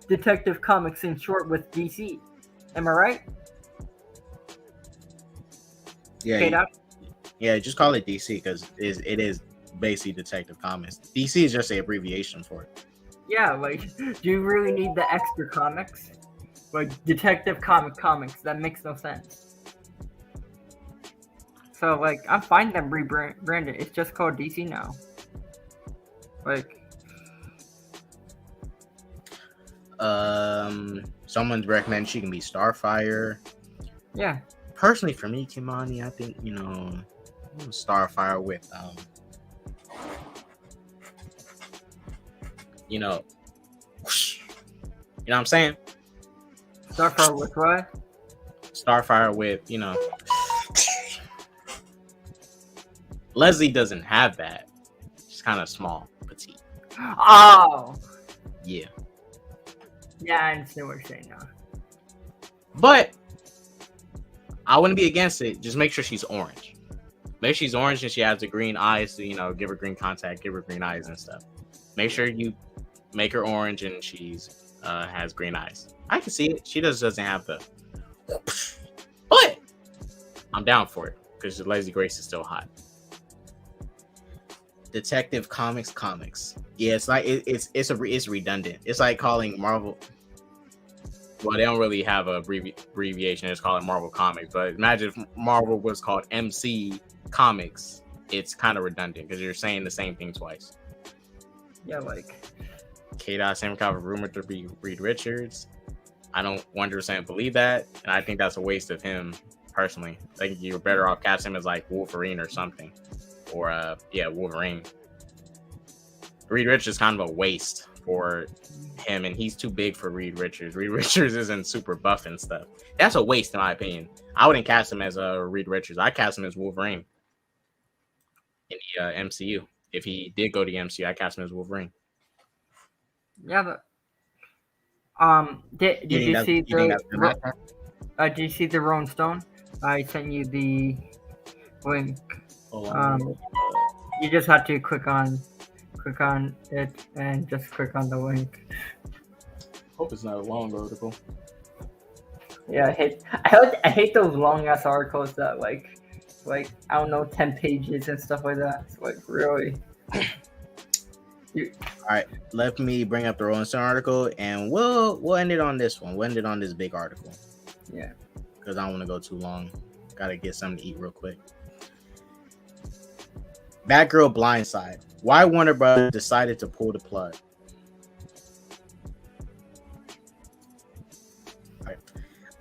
[SPEAKER 3] Detective Comics in short with DC? Am I right?
[SPEAKER 2] Yeah, just call it DC because it is basically Detective Comics. DC is just an abbreviation for it.
[SPEAKER 3] Yeah, like, do you really need the extra comics? Like, Detective Comics, that makes no sense. So, like, I'm fine them rebranded. It's just called DC now. Like,
[SPEAKER 2] someone's recommended she can be Starfire.
[SPEAKER 3] Yeah.
[SPEAKER 2] Personally, for me, Kimani, I think, Starfire with, you know what I'm saying?
[SPEAKER 3] Starfire with what?
[SPEAKER 2] Starfire with, Leslie doesn't have that. She's kind of small, petite.
[SPEAKER 3] Oh!
[SPEAKER 2] Yeah.
[SPEAKER 3] Yeah, I understand what you're saying now.
[SPEAKER 2] But I wouldn't be against it. Just make sure she's orange. Make sure she's orange and she has the green eyes to, give her green contact, give her green eyes and stuff. Make sure you make her orange and she's has green eyes. I can see it. She doesn't have the. But I'm down for it because Leslie Grace is still hot. Detective Comics. Yeah, it's like it's redundant. It's like calling Marvel. Well, they don't really have a abbreviation. It's called Marvel Comics. But imagine if Marvel was called MC Comics. It's kind of redundant because you're saying the same thing twice.
[SPEAKER 3] Yeah, like
[SPEAKER 2] K-Dot Samcover rumored to be Reed Richards. I don't 100% believe that, and I think that's a waste of him personally. I think you're better off casting him as like Wolverine or something, or Wolverine. Reed Richards is kind of a waste for him, and he's too big for Reed Richards. Reed Richards isn't super buff and stuff. That's a waste in my opinion. I wouldn't cast him as Reed Richards. I cast him as Wolverine. in the MCU. If he did go to the MCU, I cast him as Wolverine.
[SPEAKER 3] Yeah, but did
[SPEAKER 2] You think
[SPEAKER 3] you
[SPEAKER 2] that's,
[SPEAKER 3] see
[SPEAKER 2] you think that's good enough?
[SPEAKER 3] did you see the Rolling Stone? I sent you the link.
[SPEAKER 2] Hold on.
[SPEAKER 3] You just have to click on it and just click on the link.
[SPEAKER 2] Hope it's not a long article.
[SPEAKER 3] Yeah, I hate those long ass articles that like I don't know 10 pages and stuff like that. It's like really.
[SPEAKER 2] All right, let me bring up the Rolling Stone article, and we'll end it on this one. We'll end it on this big article.
[SPEAKER 3] Yeah,
[SPEAKER 2] because I don't want to go too long. Got to get something to eat real quick. Batgirl blindside. Why Warner Bros. Decided to pull the plug. Right.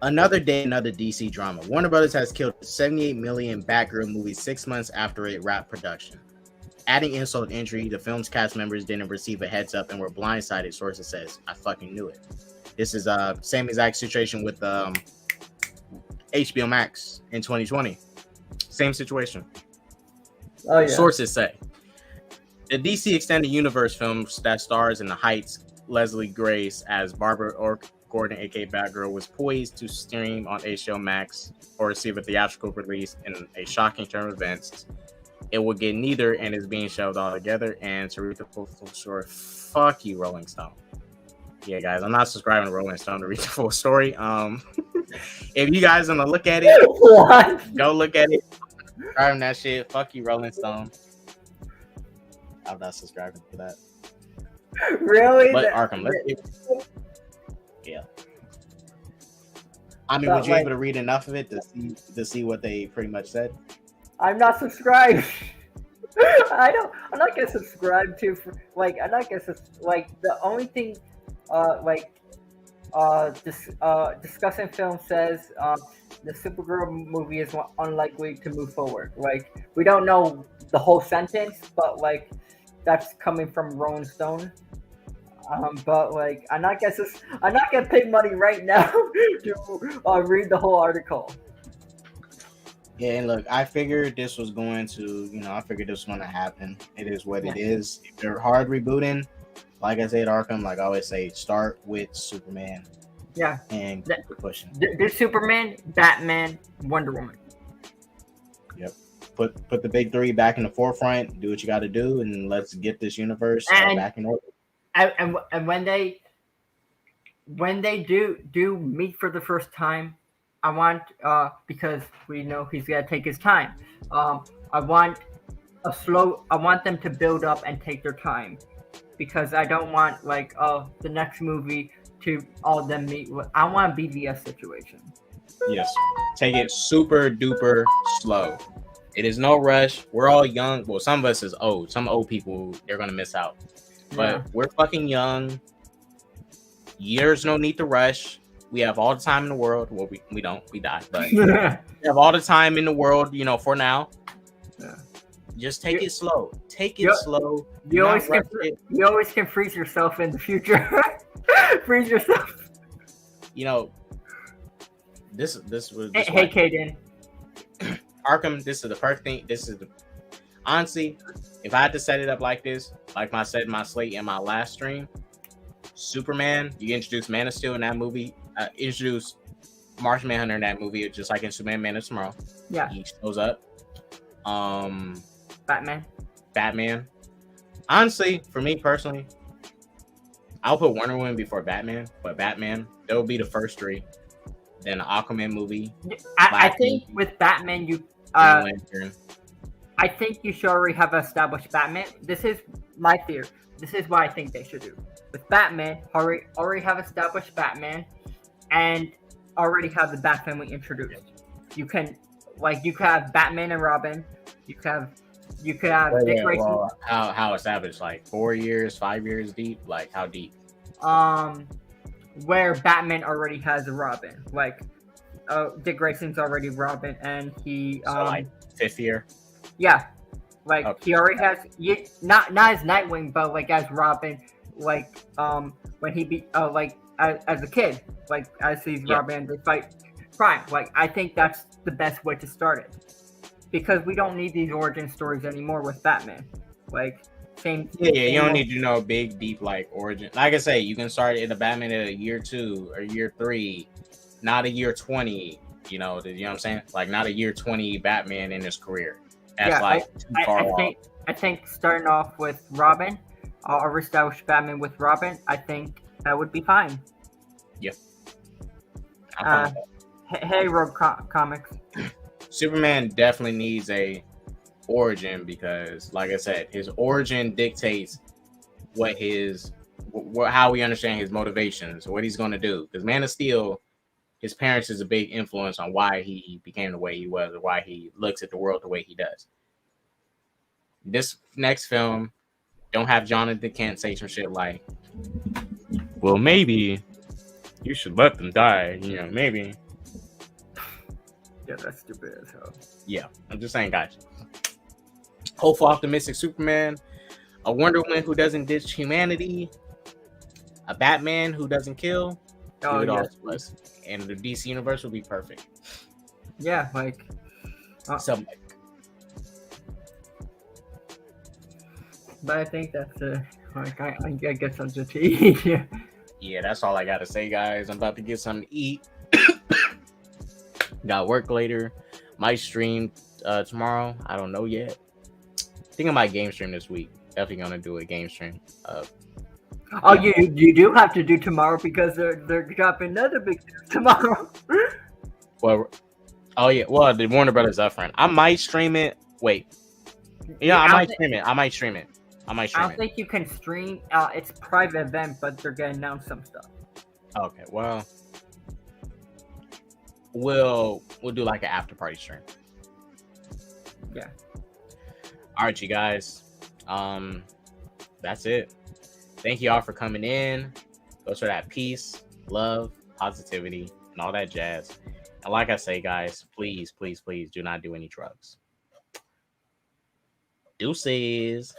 [SPEAKER 2] Another day, another DC drama. Warner Bros. Has killed a $78 million Batgirl movie 6 months after it wrapped production. Adding insult to injury, the film's cast members didn't receive a heads up and were blindsided, sources says. I fucking knew it. This is same exact situation with HBO Max in 2020. Same situation.
[SPEAKER 3] oh yeah.
[SPEAKER 2] Sources say. The DC Extended Universe film that stars in The Heights, Leslie Grace as Barbara Gordon, aka Batgirl, was poised to stream on HBO Max or receive a theatrical release in a shocking turn of events. It will get neither and is being shelved altogether. And to read the full story, fuck you, Rolling Stone. Yeah, guys, I'm not subscribing to Rolling Stone to read the full story. If you guys want to look at it,
[SPEAKER 3] What?
[SPEAKER 2] go look at it. Subscribing that shit. Fuck you, Rolling Stone. I'm not subscribing to that.
[SPEAKER 3] Really?
[SPEAKER 2] But Arkham, let's get... Yeah. I mean,
[SPEAKER 3] But,
[SPEAKER 2] would you
[SPEAKER 3] like-
[SPEAKER 2] able to read enough of it to see what they pretty much said?
[SPEAKER 3] I'm not subscribed. I'm not gonna subscribe to I'm not gonna the only thing discussing film says the Supergirl movie is unlikely to move forward. Like we don't know the whole sentence, but like that's coming from Rolling Stone. But like I'm not gonna pay money right now to read the whole article.
[SPEAKER 2] Yeah, and look, I figured this was going to, I figured this was going to happen. It is what it is. If they're hard rebooting, like I said, Arkham, like I always say, start with Superman.
[SPEAKER 3] Yeah.
[SPEAKER 2] And keep pushing.
[SPEAKER 3] There's Superman, Batman, Wonder Woman.
[SPEAKER 2] Yep. Put the big three back in the forefront. Do what you got to do, and let's get this universe back in order.
[SPEAKER 3] And when they do meet for the first time, I want because we know he's gonna take his time. I want them to build up and take their time, because I don't want the next movie to all of them meet. I want a BVS situation.
[SPEAKER 2] Yes, take it super duper slow. It is no rush. We're all young. Well, some of us is old. Some old people, they're gonna miss out. But we're fucking young. There's no need to rush. We have all the time in the world. Well, we don't. We die. But we have all the time in the world, for now.
[SPEAKER 3] Yeah.
[SPEAKER 2] Just take it slow. Take it slow.
[SPEAKER 3] You always can freeze yourself in the future. Freeze yourself.
[SPEAKER 2] This was...
[SPEAKER 3] Hey, Kaden.
[SPEAKER 2] Arkham, this is the perfect thing. Honestly, if I had to set it up like this, like I said in my slate in my last stream, Superman, you introduce Man of Steel in that movie, introduce Martian Manhunter in that movie, just like in Superman Man of Tomorrow.
[SPEAKER 3] Yeah.
[SPEAKER 2] He shows up. Batman. Honestly, for me personally, I'll put Wonder Woman before Batman, but Batman, they'll be the first three. Then the Aquaman movie.
[SPEAKER 3] I think with Batman, I think you should already have established Batman. This is my theory. This is what I think they should do. With Batman, already have established Batman, and already have the Bat family introduced. You can have Batman and Robin. You could have Dick Grayson.
[SPEAKER 2] Well, how established? Like 4 years, 5 years deep? Like how deep?
[SPEAKER 3] Where Batman already has a Robin. Like Dick Grayson's already Robin, and he
[SPEAKER 2] like 5th year.
[SPEAKER 3] Yeah, he already has not as Nightwing, but as Robin, when he be as a kid, as he's Robin, they fight crime. I think that's the best way to start it, because we don't need these origin stories anymore with Batman. Like same.
[SPEAKER 2] Yeah, you
[SPEAKER 3] same
[SPEAKER 2] don't
[SPEAKER 3] old-
[SPEAKER 2] need to know big, deep like origin. Like I say, you can start in the Batman at a year 2 or year 3, not a year 20. You know what I'm saying? Like not a year 20 Batman in his career. That's
[SPEAKER 3] Yeah,
[SPEAKER 2] like too far off.
[SPEAKER 3] I think starting off with Robin, or establish Batman with Robin, I think that would be fine.
[SPEAKER 2] I'm fine with that.
[SPEAKER 3] Hey, Rogue Comics.
[SPEAKER 2] Superman definitely needs a origin because, like I said, his origin dictates what how we understand his motivations, what he's going to do. Because Man of Steel, his parents is a big influence on why he became the way he was, or why he looks at the world the way he does. This next film don't have Jonathan Kent say some shit like, well, maybe you should let them die. You know, maybe.
[SPEAKER 3] Yeah, that's stupid as hell.
[SPEAKER 2] Yeah, I'm just saying, guys. Hopeful, optimistic Superman, a Wonder Woman who doesn't ditch humanity, a Batman who doesn't kill.
[SPEAKER 3] Oh,
[SPEAKER 2] Give it all
[SPEAKER 3] yes.
[SPEAKER 2] to us, and the DC universe will be perfect.
[SPEAKER 3] Yeah, like.
[SPEAKER 2] So,
[SPEAKER 3] But I think that's like I guess I'll just eat.
[SPEAKER 2] yeah, that's all I gotta say, guys. I'm about to get something to eat. Got work later. Might stream tomorrow. I don't know yet. I think I might game stream this week. Definitely gonna do a game stream.
[SPEAKER 3] Oh, you do have to do tomorrow because they're dropping another big news tomorrow.
[SPEAKER 2] Well, oh yeah. Well, the Warner Brothers upfront. I might stream it. Wait. Yeah, I might stream it. I might stream it.
[SPEAKER 3] I don't think you can stream. It's private event, but they're gonna announce some stuff.
[SPEAKER 2] Okay. Well, we'll do like an after party stream.
[SPEAKER 3] Yeah.
[SPEAKER 2] All right, you guys. That's it. Thank you all for coming in. Go for that peace, love, positivity, and all that jazz. And like I say, guys, please, please, please do not do any drugs. Deuces.